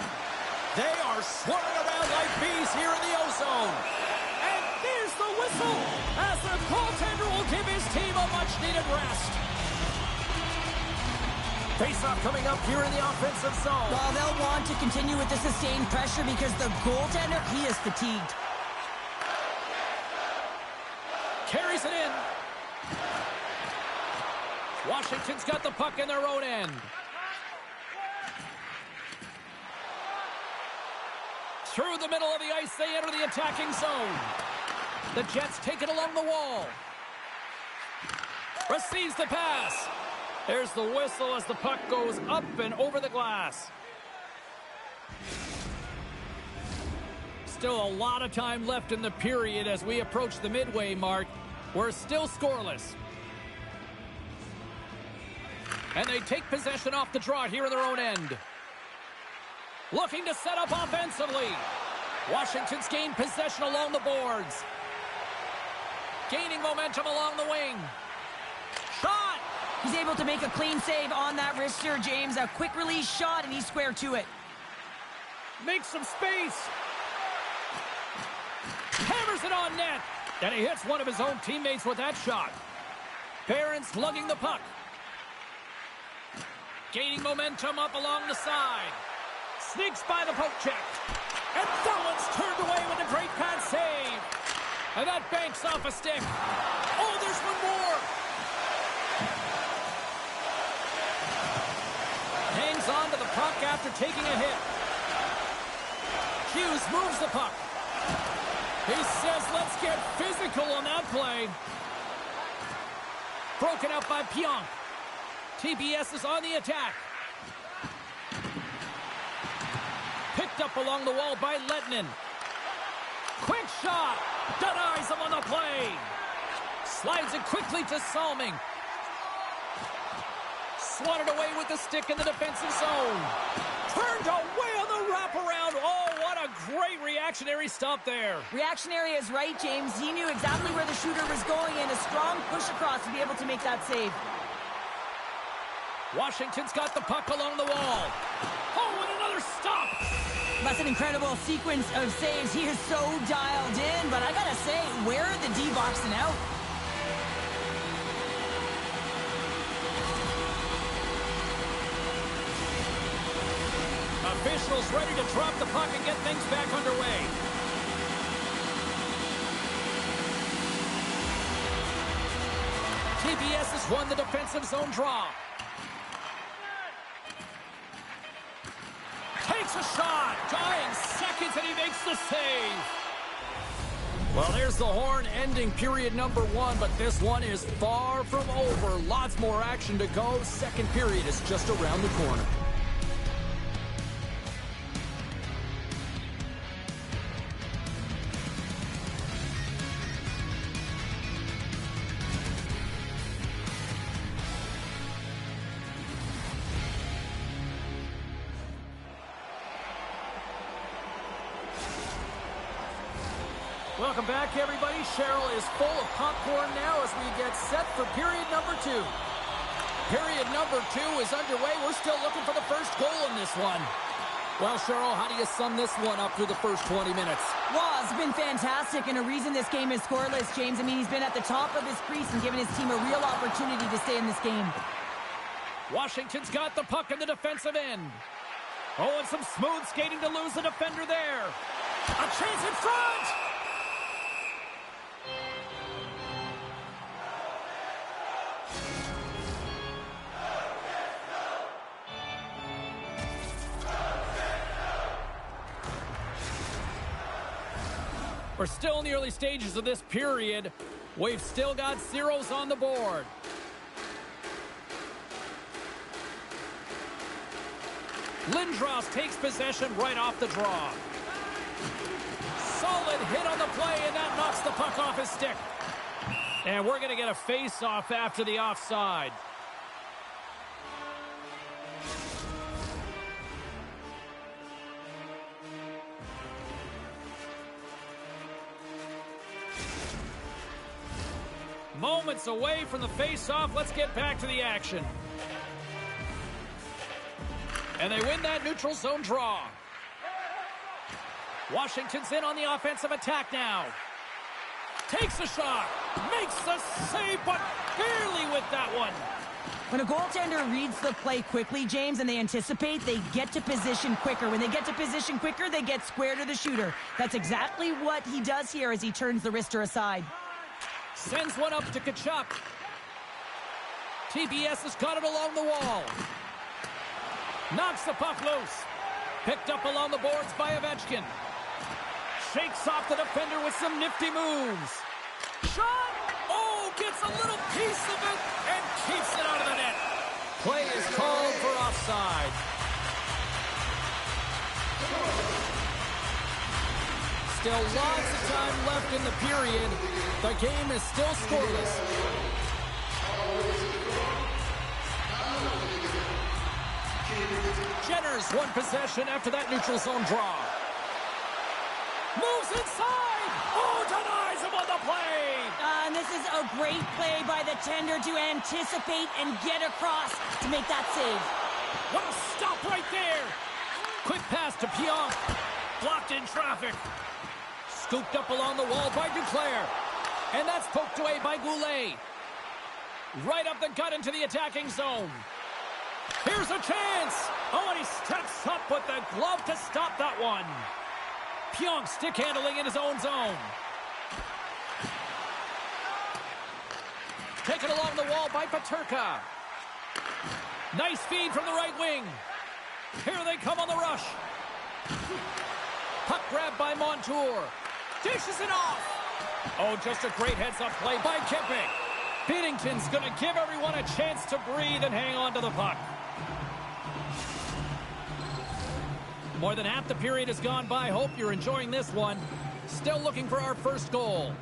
They are swirling around like bees here in the ozone. And there's the whistle as the goaltender will give his team a much-needed rest. Face-off coming up here in the offensive zone. Well, they'll want to continue with the sustained pressure because the goaltender, he is fatigued. Carries it in. Washington's got the puck in their own end. Through the middle of the ice, they enter the attacking zone. The Jets take it along the wall. Receives the pass. There's the whistle as the puck goes up and over the glass. Still a lot of time left in the period as we approach the midway mark. We're still scoreless. And they take possession off the draw here in their own end. Looking to set up offensively. Washington's gained possession along the boards. Gaining momentum along the wing. Shot! He's able to make a clean save on that wrister, James. A quick release shot, and he's square to it. Makes some space. Hammers it on net. And he hits one of his own teammates with that shot. Barron's lugging the puck. Gaining momentum up along the side. Sneaks by the poke check. And that one's turned away with a great pad save. And that banks off a stick. Oh, there's one more. Hangs on to the puck after taking a hit. Hughes moves the puck. He says, let's get physical on that play. Broken up by Pionk. TBS is on the attack. Picked up along the wall by Lettinen. Quick shot. Denies him on the play. Slides it quickly to Salming. Swatted away with the stick in the defensive zone. Turned away on the wraparound. Oh, what a great reactionary stop there. Reactionary is right, James. He knew exactly where the shooter was going, and a strong push across to be able to make that save. Washington's got the puck along the wall. Oh, and another stop. That's an incredible sequence of saves. He is so dialed in, but I gotta say, where are the D boxing out? Officials ready to drop the puck and get things back underway. TBS has won the defensive zone draw. Takes a shot. Dying seconds, and he makes the save. Well, there's the horn ending period number 1, but this one is far from over. Lots more action to go. Second period is just around the corner. Welcome back, everybody. Cheryl is full of popcorn now as we get set for period number 2. Period number 2 is underway. We're still looking for the first goal in this one. Well, Cheryl, how do you sum this one up through the first 20 minutes? Well, it's been fantastic, and a reason this game is scoreless, James. I mean, he's been at the top of his crease and given his team a real opportunity to stay in this game. Washington's got the puck in the defensive end. Oh, and some smooth skating to lose the defender there. A chance in front! We're still in the early stages of this period. We've still got zeros on the board. Lindros takes possession right off the draw. Solid hit on the play, and that knocks the puck off his stick. And we're going to get a face-off after the offside. Moments away from the face-off. Let's get back to the action. And they win that neutral zone draw. Washington's in on the offensive attack now. Takes a shot. Makes the save, but barely with that one. When a goaltender reads the play quickly, James, and they anticipate, they get to position quicker. When they get to position quicker, they get square to the shooter. That's exactly what he does here as he turns the wrister aside. Sends one up to Kachuk. TBS has got it along the wall. Knocks the puck loose. Picked up along the boards by Ovechkin. Shakes off the defender with some nifty moves. Shot! Oh, gets a little piece of it and keeps it out of the net. Play is called for offside. Still lots of time left in the period. The game is still scoreless. Jenner's won possession after that neutral zone draw. Moves inside. Oh, denies him on the play. And this is a great play by the tender to anticipate and get across to make that save. What a stop right there. Quick pass to Pionk. Blocked in traffic. Scooped up along the wall by Duclair. And that's poked away by Goulet. Right up the gut into the attacking zone. Here's a chance. Oh, and he steps up with the glove to stop that one. Pionk stick handling in his own zone. Taken along the wall by Paterka. Nice feed from the right wing. Here they come on the rush. Puck grab by Montour. Dishes it off. Oh, just a great heads-up play by Kempe. Binnington's going to give everyone a chance to breathe and hang on to the puck. More than half the period has gone by. Hope you're enjoying this one. Still looking for our first goal.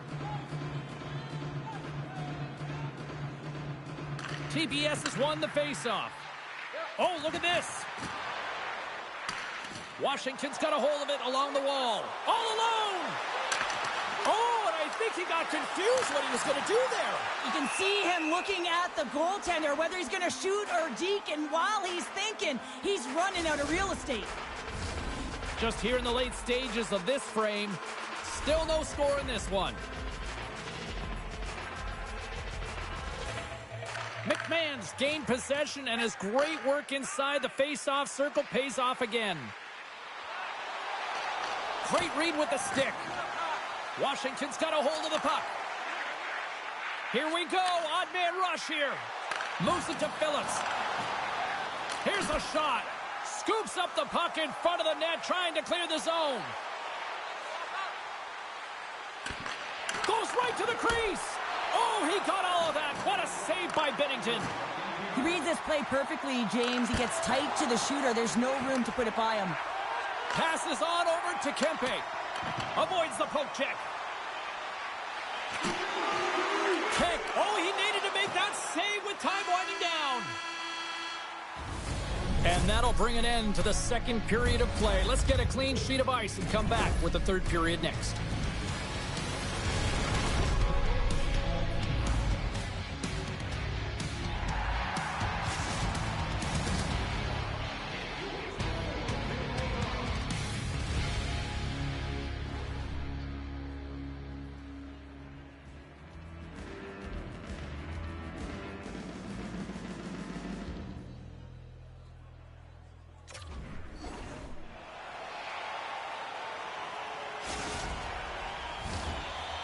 TBS has won the faceoff. Oh, look at this. Washington's got a hold of it along the wall. All alone. Oh, and I think he got confused what he was going to do there. You can see him looking at the goaltender, whether he's going to shoot or deke, and while he's thinking, he's running out of real estate. Just here in the late stages of this frame. Still no score in this one. McMahon's gained possession, and his great work inside the face-off circle pays off again. Great read with the stick. Washington's got a hold of the puck. Here we go. Odd man rush here. Moves it to Phillips. Here's a shot. Scoops up the puck in front of the net, trying to clear the zone. Goes right to the crease. Oh, he got all of that. What a save by Binnington. He reads this play perfectly, James. He gets tight to the shooter. There's no room to put it by him. Passes on over to Kempe. Avoids the poke check. Kick. Oh, he needed to make that save with time winding down. And that'll bring an end to the second period of play. Let's get a clean sheet of ice and come back with the third period next.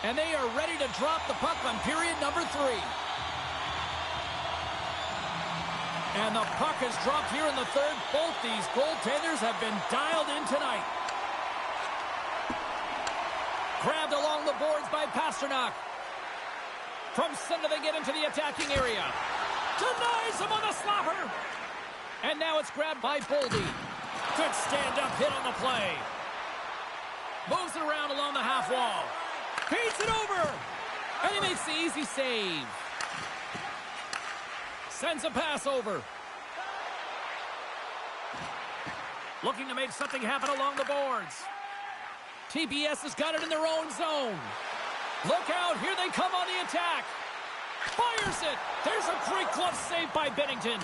And they are ready to drop the puck on period number 3. And the puck is dropped here in the third. Both these goaltenders have been dialed in tonight. Grabbed along the boards by Pasternak. From center they get into the attacking area. Denies him on the slapper. And now it's grabbed by Boldy. Good stand-up hit on the play. Moves it around along the half wall. Feeds it over. And he makes the easy save. Sends a pass over. Looking to make something happen along the boards. TBS has got it in their own zone. Look out. Here they come on the attack. Fires it. There's a great glove save by Binnington.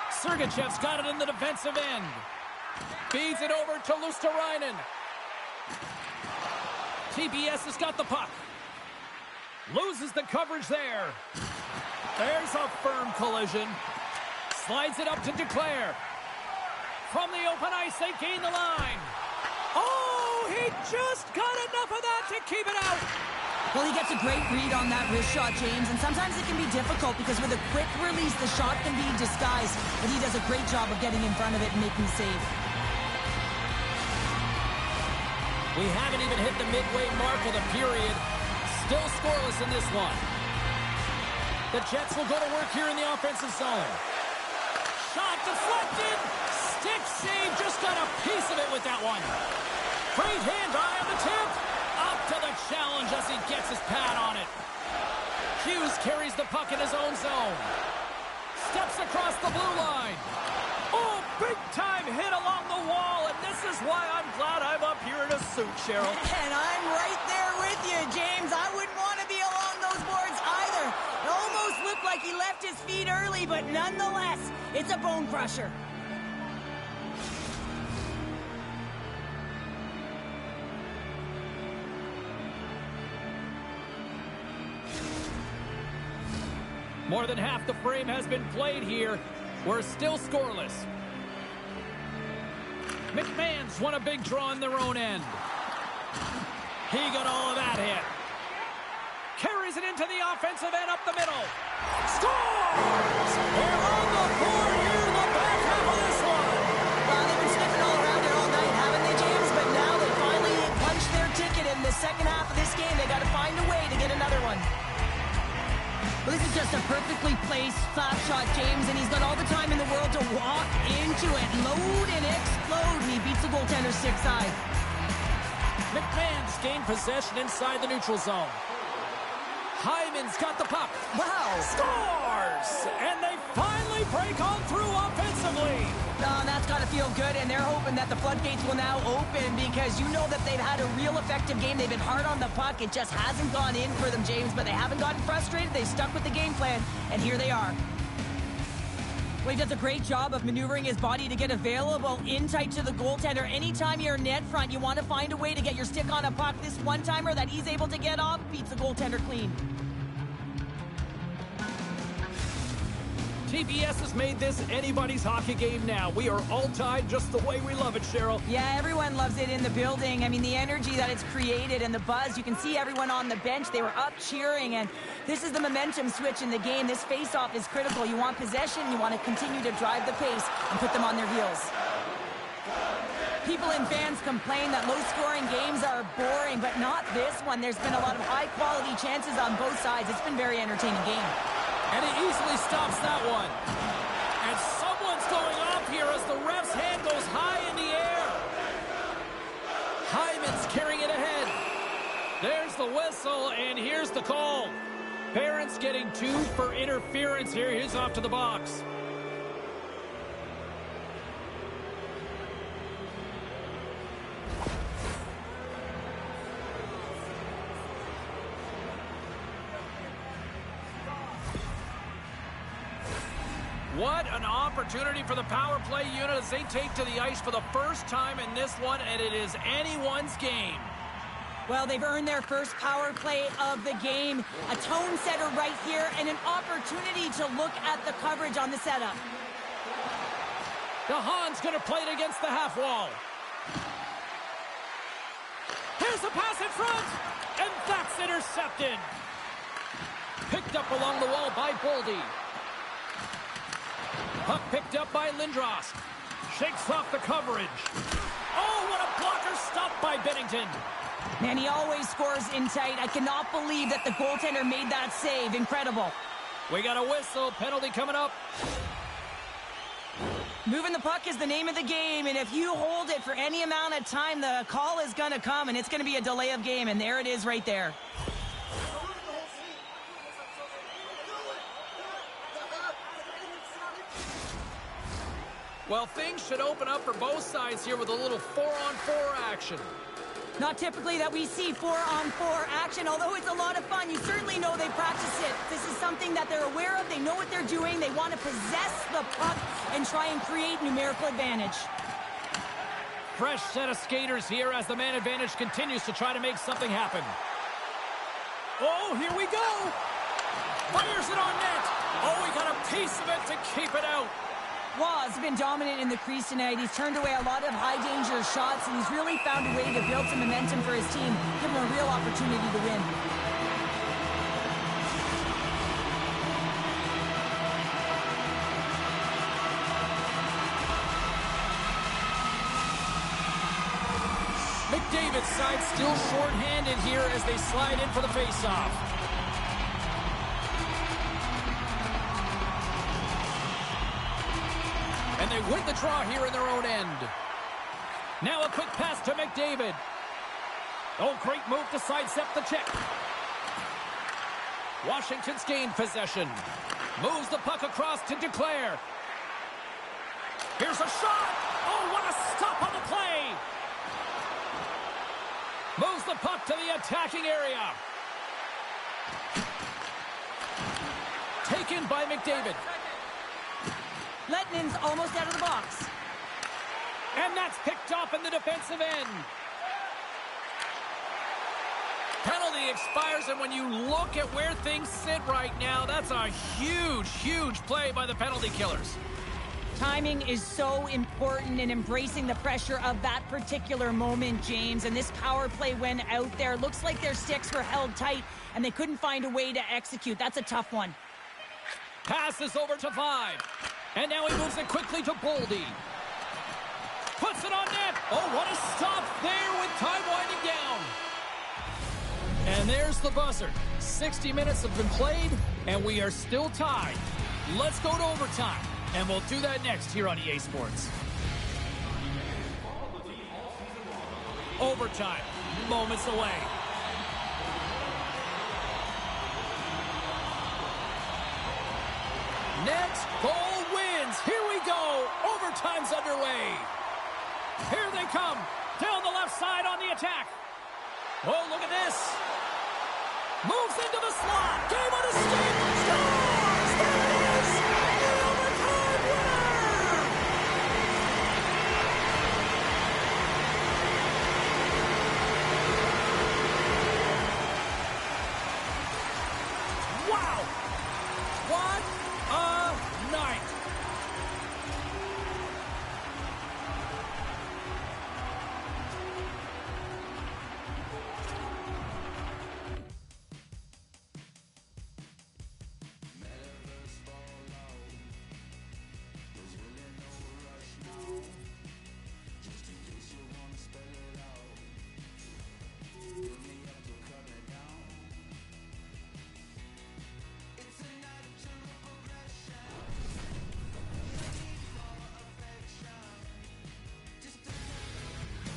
Sergachev's got it in the defensive end. Feeds it over to Luja. TBS has got the puck. Loses the coverage there. There's a firm collision. Slides it up to Duclair. From the open ice, they gain the line. Oh, he just got enough of that to keep it out. Well, he gets a great read on that wrist shot, James, and sometimes it can be difficult because with a quick release, the shot can be disguised, but he does a great job of getting in front of it and making the save. We haven't even hit the midway mark of the period. Still scoreless in this one. The Jets will go to work here in the offensive zone. Shot deflected. Stick save. Just got a piece of it with that one. Great hand-eye on the tip. Up to the challenge as he gets his pad on it. Hughes carries the puck in his own zone. Steps across the blue line. Oh, big-time hit along the wall, and this is why I'm glad I'm up here in a suit, Cheryl. And I'm right there with you, James. I wouldn't want to be along those boards either. It almost looked like he left his feet early, but nonetheless, it's a bone crusher. More than half the frame has been played here. We're still scoreless. McMahon's won a big draw in their own end. He got all of that hit. Carries it into the offensive end up the middle. Scores! They're on the board here in the back half of this one. Well, they've been sniffing all around it all night, haven't they, James? But now they finally punched their ticket in the second half of this game. They got to find a way to get another one. Well, this is just a perfectly placed slap shot, James, and he's got all the time in the world to walk into it, load and explode, and he beats the goaltender stick side. McMahon's gained possession inside the neutral zone. Hyman's got the puck. Wow. Scores! And they finally break on through offensively. That's got to feel good, and they're hoping that the floodgates will now open because you know that they've had a real effective game. They've been hard on the puck. It just hasn't gone in for them, James, but they haven't gotten frustrated. They've stuck with the game plan, and here they are. Well, he does a great job of maneuvering his body to get available in tight to the goaltender. Anytime you're net front, you want to find a way to get your stick on a puck. This one-timer that he's able to get off beats the goaltender clean. TPS has made this anybody's hockey game now. We are all tied just the way we love it, Cheryl. Yeah, everyone loves it in the building. I mean, the energy that it's created and the buzz. You can see everyone on the bench. They were up cheering, and this is the momentum switch in the game. This face-off is critical. You want possession. You want to continue to drive the pace and put them on their heels. People and fans complain that low-scoring games are boring, but not this one. There's been a lot of high-quality chances on both sides. It's been a very entertaining game. And he easily stops that one. And someone's going off here as the ref's hand goes high in the air. Hyman's carrying it ahead. There's the whistle, and here's the call. Parents getting 2 for interference here. He's off to the box. What an opportunity for the power play unit as they take to the ice for the first time in this one, and it is anyone's game. Well, they've earned their first power play of the game. A tone setter right here and an opportunity to look at the coverage on the setup. DeHaan's going to play it against the half wall. Here's the pass in front, and that's intercepted. Picked up along the wall by Boldy. Puck picked up by Lindros. Shakes off the coverage. Oh, what a blocker stop by Bennington. Man, he always scores in tight. I cannot believe that the goaltender made that save. Incredible. We got a whistle. Penalty coming up. Moving the puck is the name of the game, and if you hold it for any amount of time, the call is going to come, and it's going to be a delay of game, and there it is right there. Well, things should open up for both sides here with a little 4-on-4 action. Not typically that we see 4-on-4 action, although it's a lot of fun. You certainly know they practice it. This is something that they're aware of. They know what they're doing. They want to possess the puck and try and create numerical advantage. Fresh set of skaters here as the man advantage continues to try to make something happen. Oh, here we go. Fires it on net. Oh, we got a piece of it to keep it out. Waugh's been dominant in the crease tonight. He's turned away a lot of high-danger shots, and he's really found a way to build some momentum for his team, give him a real opportunity to win. McDavid's side still short-handed here as they slide in for the face-off. And they win the draw here in their own end. Now a quick pass to McDavid. Oh, great move to sidestep the check. Washington's gained possession. Moves the puck across to Duclair. Here's a shot. Oh, what a stop on the play. Moves the puck to the attacking area. Taken by McDavid. Letnin's almost out of the box. And that's picked off in the defensive end. Penalty expires, and when you look at where things sit right now, that's a huge, huge play by the penalty killers. Timing is so important in embracing the pressure of that particular moment, James. And this power play went out there. Looks like their sticks were held tight, and they couldn't find a way to execute. That's a tough one. Passes over to 5. And now he moves it quickly to Boldy. Puts it on net. Oh, what a stop there with time winding down. And there's the buzzer. 60 minutes have been played, and we are still tied. Let's go to overtime, and we'll do that next here on EA Sports. Overtime, moments away. Next goal wins. Here we go. Overtime's underway. Here they come. Down the left side on the attack. Oh, look at this. Moves into the slot. Game on his skate. Scores! There it is! The overtime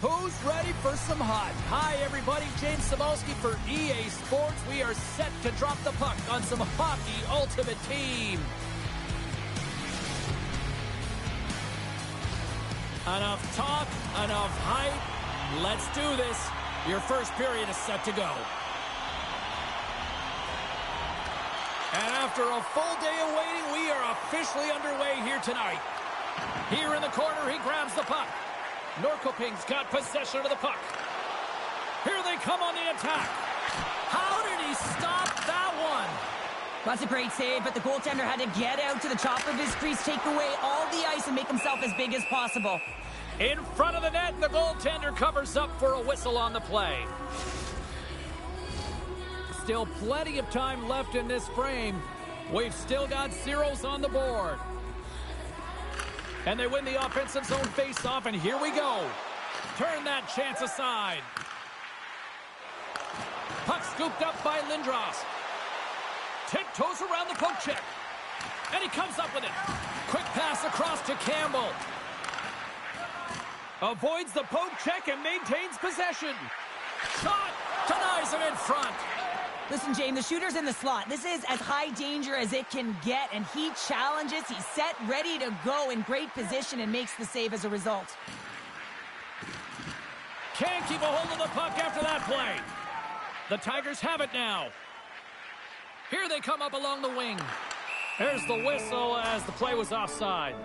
Who's ready for some hot? Hi, everybody. James Cebulski for EA Sports. We are set to drop the puck on some Hockey Ultimate Team. Enough talk, enough hype. Let's do this. Your first period is set to go. And after a full day of waiting, we are officially underway here tonight. Here in the corner, he grabs the puck. Norrköping's got possession of the puck. Here they come on the attack. How did he stop that one? That's a great save, but the goaltender had to get out to the top of his crease, take away all the ice, and make himself as big as possible. In front of the net, the goaltender covers up for a whistle on the play. Still plenty of time left in this frame. We've still got zeros on the board. And they win the offensive zone face-off, and here we go. Turn that chance aside. Puck scooped up by Lindros. Tiptoes around the poke check. And he comes up with it. Quick pass across to Campbell. Avoids the poke check and maintains possession. Shot! Denies him in front. Listen, James, the shooter's in the slot. This is as high danger as it can get, and he challenges. He's set, ready to go, in great position, and makes the save as a result. Can't keep a hold of the puck after that play. The Tigers have it now. Here they come up along the wing. There's the whistle as the play was offside.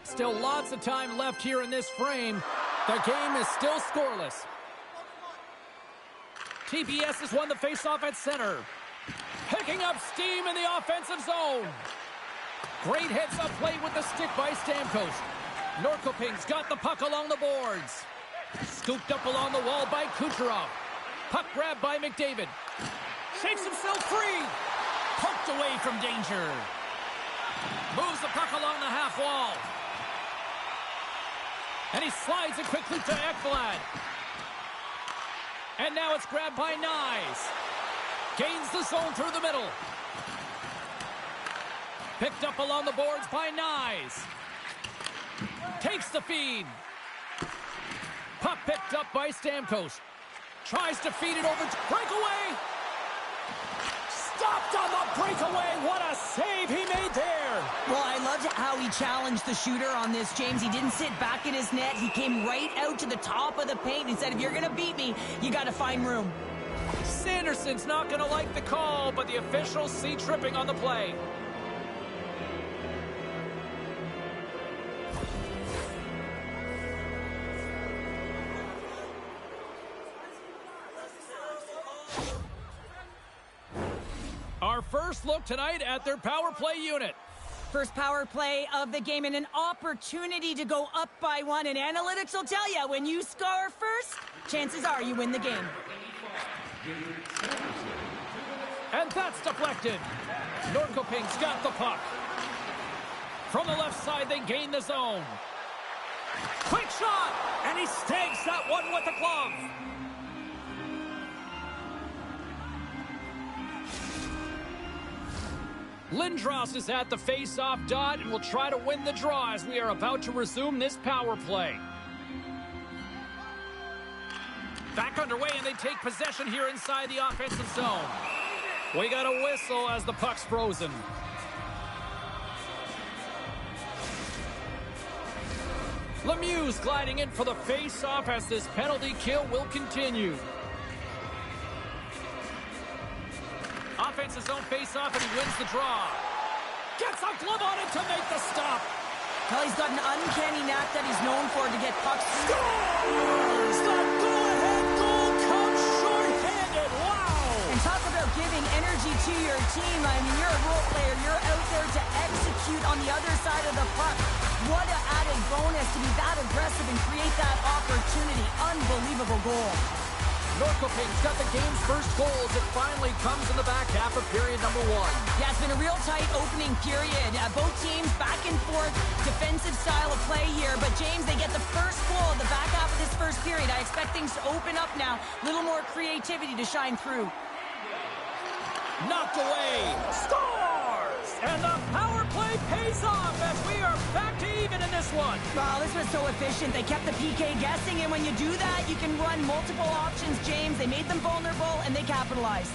Still lots of time left here in this frame. The game is still scoreless. TPS has won the faceoff at center. Picking up steam in the offensive zone. Great heads-up play with the stick by Stamkos. Norrköping's got the puck along the boards. Scooped up along the wall by Kucherov. Puck grabbed by McDavid. Shakes himself free. Poked away from danger. Moves the puck along the half wall. And he slides it quickly to Ekblad. And now it's grabbed by Nyes. Gains the zone through the middle. Picked up along the boards by Nyes. Takes the feed. Puck picked up by Stamkos. Tries to feed it over to breakaway. Stopped on the breakaway. What a save he made there. Well, I loved how he challenged the shooter on this, James. He didn't sit back in his net. He came right out to the top of the paint and said, if you're going to beat me, you got to find room. Sanderson's not going to like the call, but the officials see tripping on the play. Our first look tonight at their power play unit. First power play of the game and an opportunity to go up by one. And analytics will tell you, when you score first, chances are you win the game. And that's deflected. Norrköping's got the puck. From the left side, they gain the zone. Quick shot! And he snags that one with the glove. Lindros is at the face-off dot and will try to win the draw as we are about to resume this power play. Back underway, and they take possession here inside the offensive zone. We got a whistle as the puck's frozen. Lemieux gliding in for the face-off as this penalty kill will continue. Offensive zone face-off, and he wins the draw. Gets a glove on it to make the stop. Well, he's got an uncanny knack that he's known for to get pucks. Scores! The go-ahead goal comes short-handed. Wow! And talk about giving energy to your team. I mean, you're a role player. You're out there to execute on the other side of the puck. What an added bonus to be that aggressive and create that opportunity. Unbelievable goal. Norrköping's got the game's first goal as it finally comes in the back half of period number one. Yeah, it's been a real tight opening period. Both teams back and forth, defensive style of play here. But, James, they get the first goal in the back half of this first period. I expect things to open up now. A little more creativity to shine through. Knocked away. Scores! And the power play pays off as we are back to even in this one. Wow, this was so efficient. They kept the PK guessing, and when you do that, you can run multiple options, James. They made them vulnerable, and they capitalized.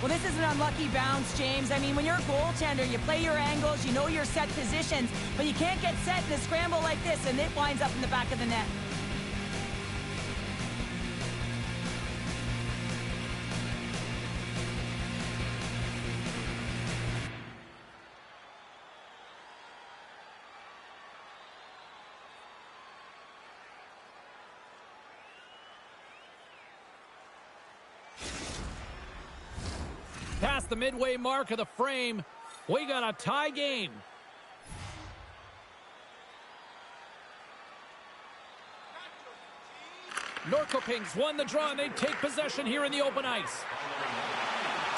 Well, this is an unlucky bounce, James. I mean, when you're a goaltender, you play your angles, you know your set positions, but you can't get set in a scramble like this, and it winds up in the back of the net. Past the midway mark of the frame, we got a tie game. Norrköping's won the draw, and they take possession here in the open ice.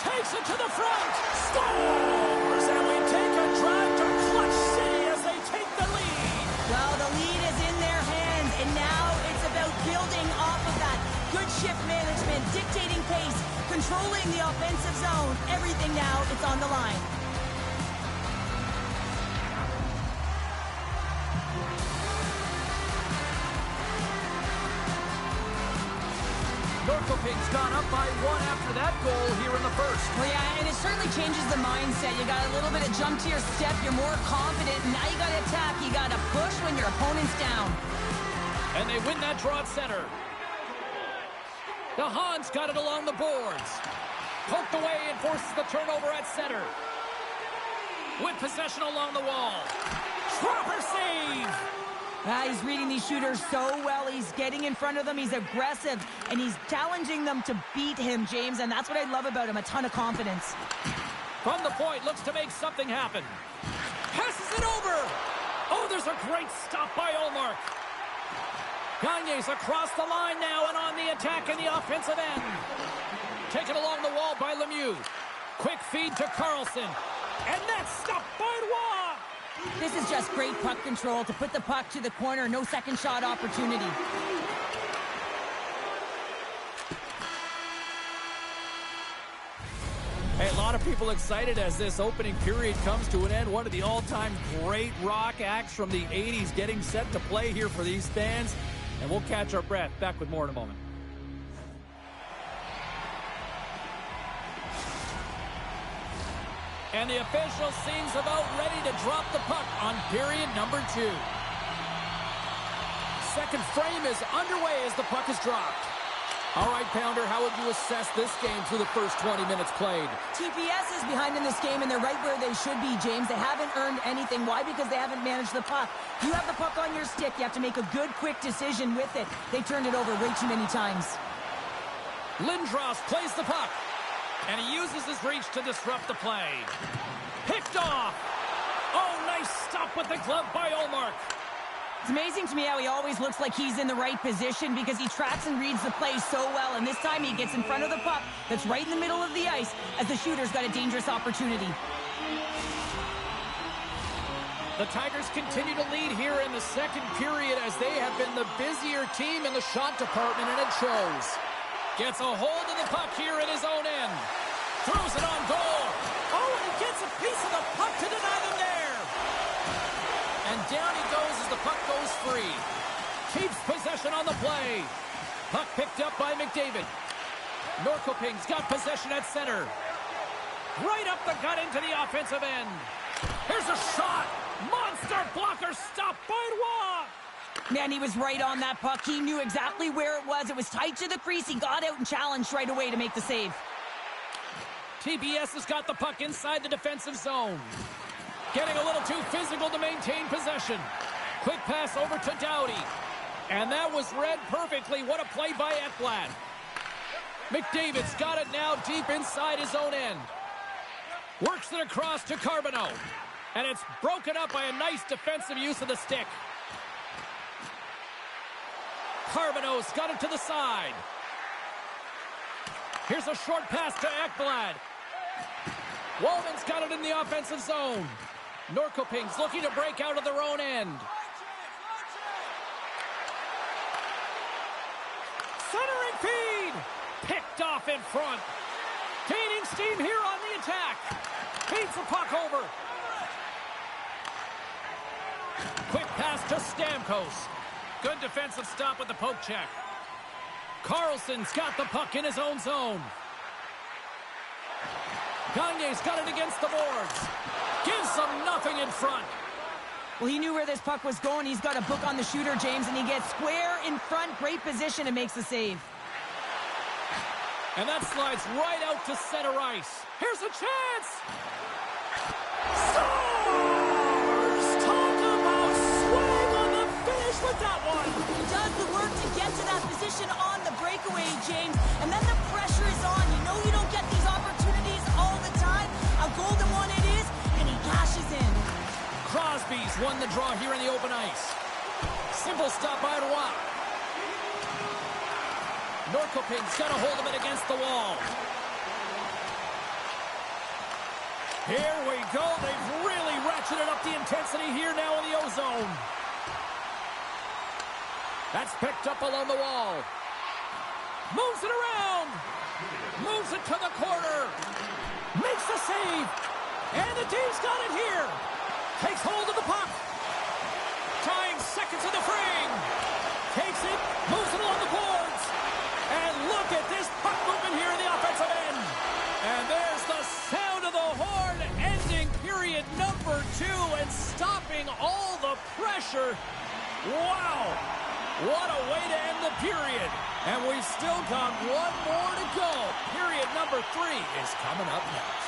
Takes it to the front, scores, and we take a drive to Clutch City as they take the lead. Well, the lead is in their hands, and now it's about building off of that. Good shift management, dictating pace, controlling the offensive zone. Everything now, it's on the line. Norrköping's gone up by 1 after that goal here in the first. Well, yeah, and it certainly changes the mindset. You got a little bit of jump to your step. You're more confident, and now you got to attack. You got to push when your opponent's down. And they win that draw at center. The Hans got it along the boards. Poked away and forces the turnover at center. With possession along the wall. Proper save! He's reading these shooters so well. He's getting in front of them. He's aggressive, and he's challenging them to beat him, James, and that's what I love about him, a ton of confidence. From the point, looks to make something happen. Passes it over! Oh, there's a great stop by Ullmark. Gagne's across the line now and on the attack in the offensive end. Taken along the wall by Lemieux. Quick feed to Carlson. And that's stopped by Roy. This is just great puck control to put the puck to the corner. No second shot opportunity. Hey, a lot of people excited as this opening period comes to an end. One of the all-time great rock acts from the 80s getting set to play here for these fans. And we'll catch our breath. Back with more in a moment. And the official seems about ready to drop the puck on period number 2. Second frame is underway as the puck is dropped. All right, Pounder, how would you assess this game through the first 20 minutes played? TPS is behind in this game, and they're right where they should be, James. They haven't earned anything. Why? Because they haven't managed the puck. You have the puck on your stick. You have to make a good, quick decision with it. They turned it over way too many times. Lindros plays the puck, and he uses his reach to disrupt the play. Picked off. Oh, nice stop with the glove by Ullmark. It's amazing to me how he always looks like he's in the right position because he tracks and reads the play so well, and this time he gets in front of the puck that's right in the middle of the ice as the shooter's got a dangerous opportunity. The Tigers continue to lead here in the second period as they have been the busier team in the shot department, and it shows. Gets a hold of the puck here at his own end. Throws it on goal. Oh, and he gets a piece of the puck to deny them there. And down he goes as the puck goes free. Keeps possession on the play. Puck picked up by McDavid. Norrköping's got possession at center. Right up the gut into the offensive end. Here's a shot. Monster blocker stop by Roy. Man, he was right on that puck. He knew exactly where it was. It was tight to the crease. He got out and challenged right away to make the save. TBS has got the puck inside the defensive zone. Getting a little too physical to maintain possession. Quick pass over to Doughty. And that was read perfectly. What a play by Ekblad. McDavid's got it now deep inside his own end. Works it across to Carbonneau. And it's broken up by a nice defensive use of the stick. Carbonneau's got it to the side. Here's a short pass to Ekblad. Wallman's got it in the offensive zone. Norrköping's looking to break out of their own end. Centering feed! Picked off in front. Gaining steam here on the attack. He Slides the puck over. Quick pass to Stamkos. Good defensive stop with the poke check. Carlson's got the puck in his own zone. Gagne's got it against the boards. Gives them nothing in front. Well, he knew where this puck was going. He's got a book on the shooter, James, and he gets square in front. Great position and makes the save. And that slides right out to center ice. Here's a chance! Stars! Talk about swing on the finish with that one! He does the work to get to that position on the breakaway, James. And then the pressure is on. You know you don't get these opportunities all the time. A golden one it is, and he cashes in. Crosby's won the draw here in the open ice. Simple stop by Roy. Norrköping's got a hold of it against the wall. Here we go. They've really ratcheted up the intensity here now in the O-zone. That's picked up along the wall. Moves it around. Moves it to the corner. Makes the save. And the D's got it here. Takes hold of the puck. Tying seconds in the frame. Takes it. Moves it along the boards. And look at this puck movement here in the offensive end. And there's the sound of the horn ending period number 2 and stopping all the pressure. Wow. What a way to end the period. And we've still got one more to go. Period number 3 is coming up next.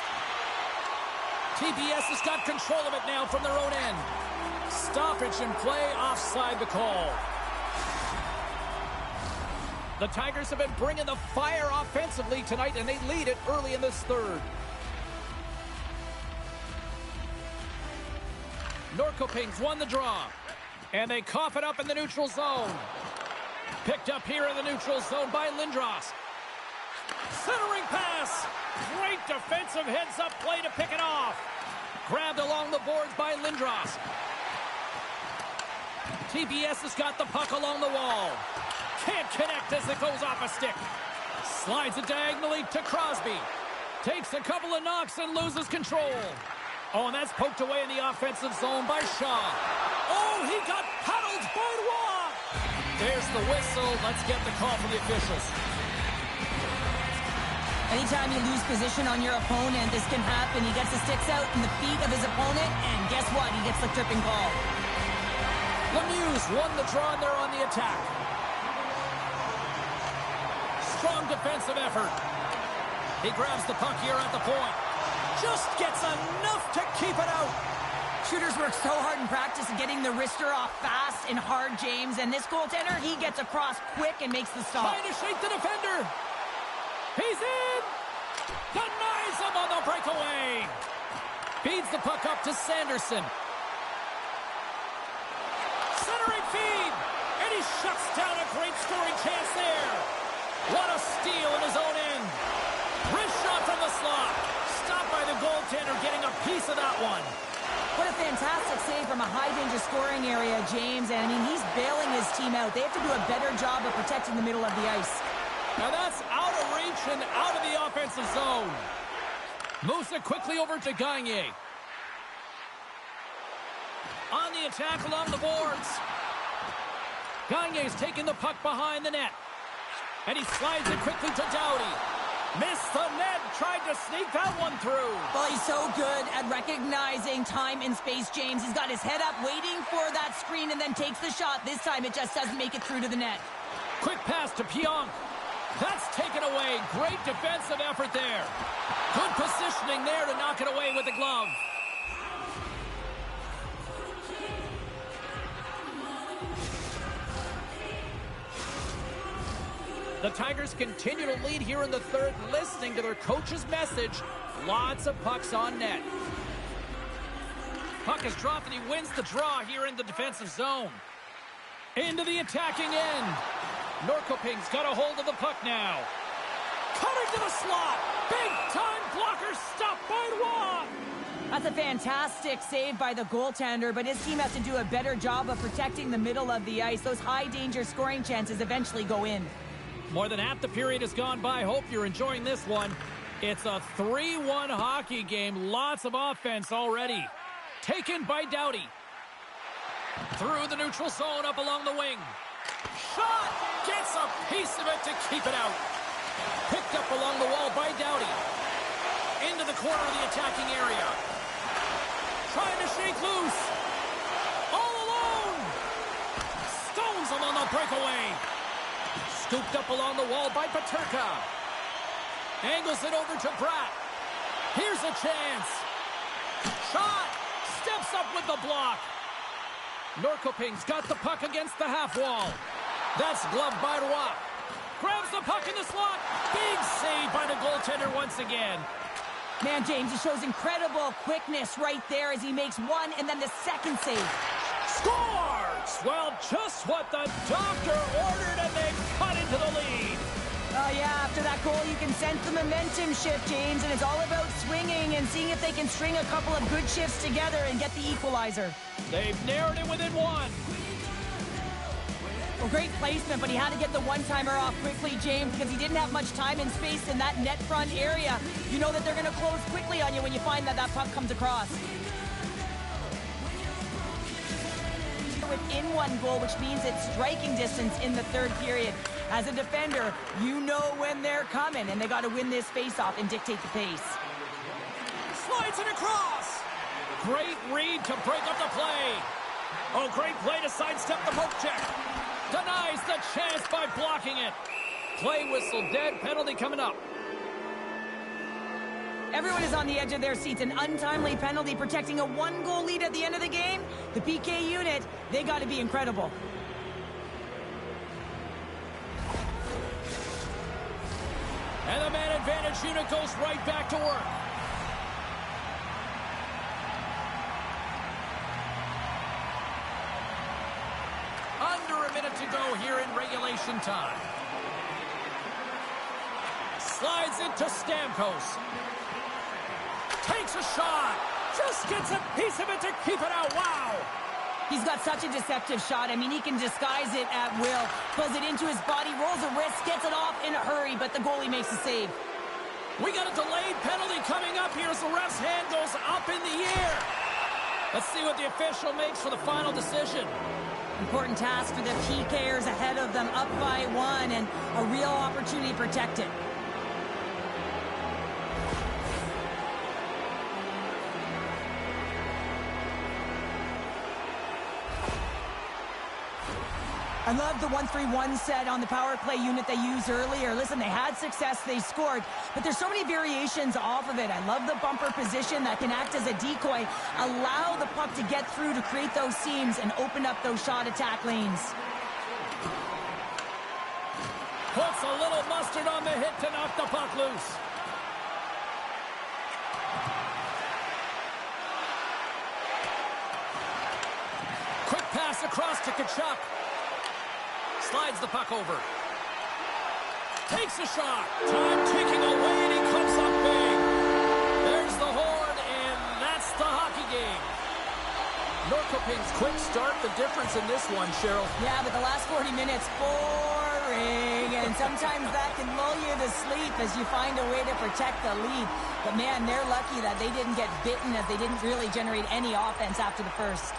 TPS has got control of it now from their own end. Stoppage in play, offside the call. The Tigers have been bringing the fire offensively tonight, and they lead it early in this third. Norrköping's won the draw, and they cough it up in the neutral zone. Picked up here in the neutral zone by Lindros. Centering pass. Great defensive heads-up play to pick it off. Grabbed along the boards by Lindros. TBS has got the puck along the wall. Can't connect as it goes off a stick. Slides it diagonally to Crosby. Takes a couple of knocks and loses control. Oh, and that's poked away in the offensive zone by Shaw. Oh, he got paddled by Roy. There's the whistle. Let's get the call from the officials. Anytime you lose position on your opponent, this can happen. He gets the sticks out in the feet of his opponent, and guess what? He gets the tripping call. Lemieux won the draw, and they're on the attack. Strong defensive effort. He grabs the puck here at the point. Just gets enough to keep it out. Shooters work so hard in practice at getting the wrister off fast and hard, James. And this goaltender, he gets across quick and makes the stop. Trying to shake the defender. He's in. Denies him on the breakaway. Feeds the puck up to Sanderson. Centering feed. And he shuts down a great scoring chance there. What a steal in his own end. Wrist shot from the slot. Stopped by the goaltender, getting a piece of that one. What a fantastic save from a high-danger scoring area, James. And, I mean, he's bailing his team out. They have to do a better job of protecting the middle of the ice. Now that's out of reach and out of the offensive zone. Moves it quickly over to Gagne. On the attack along the boards. Gagne's taking the puck behind the net. And he slides it quickly to Doughty. Missed the net, tried to sneak that one through. Well, he's so good at recognizing time and space, James. He's got his head up, waiting for that screen, and then takes the shot. This time, it just doesn't make it through to the net. Quick pass to Pionk. That's taken away. Great defensive effort there. Good positioning there to knock it away with the glove. The Tigers continue to lead here in the third, listening to their coach's message. Lots of pucks on net. Puck is dropped and he wins the draw here in the defensive zone. Into the attacking end. Norrköping's got a hold of the puck now. Cutting to the slot. Big time blocker stopped by Roy. That's a fantastic save by the goaltender, but his team has to do a better job of protecting the middle of the ice. Those high-danger scoring chances eventually go in. More than half the period has gone by. Hope you're enjoying this one. It's a 3-1 hockey game. Lots of offense already. Taken by Doughty. Through the neutral zone, up along the wing. Shot! Gets a piece of it to keep it out. Picked up along the wall by Doughty. Into the corner of the attacking area. Trying to shake loose. All alone! Stones him on the breakaway. Scooped up along the wall by Peterka. Angles it over to Bratt. Here's a chance. Shot! Steps up with the block. Norrköping's got the puck against the half wall. That's gloved by Roy. Grabs the puck in the slot. Big save by the goaltender once again. Man, James, he shows incredible quickness right there as he makes one and then the second save. Scores! Well, just what the doctor ordered, and they've cut into the lead. Oh, yeah, after that goal, you can sense the momentum shift, James, and it's all about swinging and seeing if they can string a couple of good shifts together and get the equalizer. They've narrowed it within one. Well, great placement, but he had to get the one-timer off quickly, James, because he didn't have much time and space in that net front area. You know that they're going to close quickly on you when you find that puck comes across. Within one goal, which means it's striking distance in the third period. As a defender, you know when they're coming, and they got to win this face-off and dictate the pace. Slides it across. Great read to break up the play. Oh, great play to sidestep the poke check. Denies the chance by blocking it. Play whistle dead. Penalty coming up. Everyone is on the edge of their seats. An untimely penalty protecting a one-goal lead at the end of the game. The PK unit, they got to be incredible. And the man advantage unit goes right back to work. Under a minute to go here in regulation time. Slides into Stamkos. Takes a shot. Just gets a piece of it to keep it out. Wow. He's got such a deceptive shot. I mean, he can disguise it at will. Pulls it into his body, rolls a wrist, gets it off in a hurry, but the goalie makes the save. We got a delayed penalty coming up here as the ref's hand goes up in the air. Let's see what the official makes for the final decision. Important task for the PKers ahead of them, up by one, and a real opportunity to protect it. I love the 1-3-1 set on the power play unit they used earlier. Listen, they had success, they scored, but there's so many variations off of it. I love the bumper position that can act as a decoy, allow the puck to get through to create those seams and open up those shot attack lanes. Puts a little mustard on the hit to knock the puck loose. Quick pass across to Tkachuk. Slides the puck over. Takes a shot. Time ticking away, and he comes up big. There's the horn, and that's the hockey game. Norrköping's quick start, the difference in this one, Cheryl. Yeah, but the last 40 minutes, boring. And sometimes that can lull you to sleep as you find a way to protect the lead. But man, they're lucky that they didn't get bitten as they didn't really generate any offense after the first.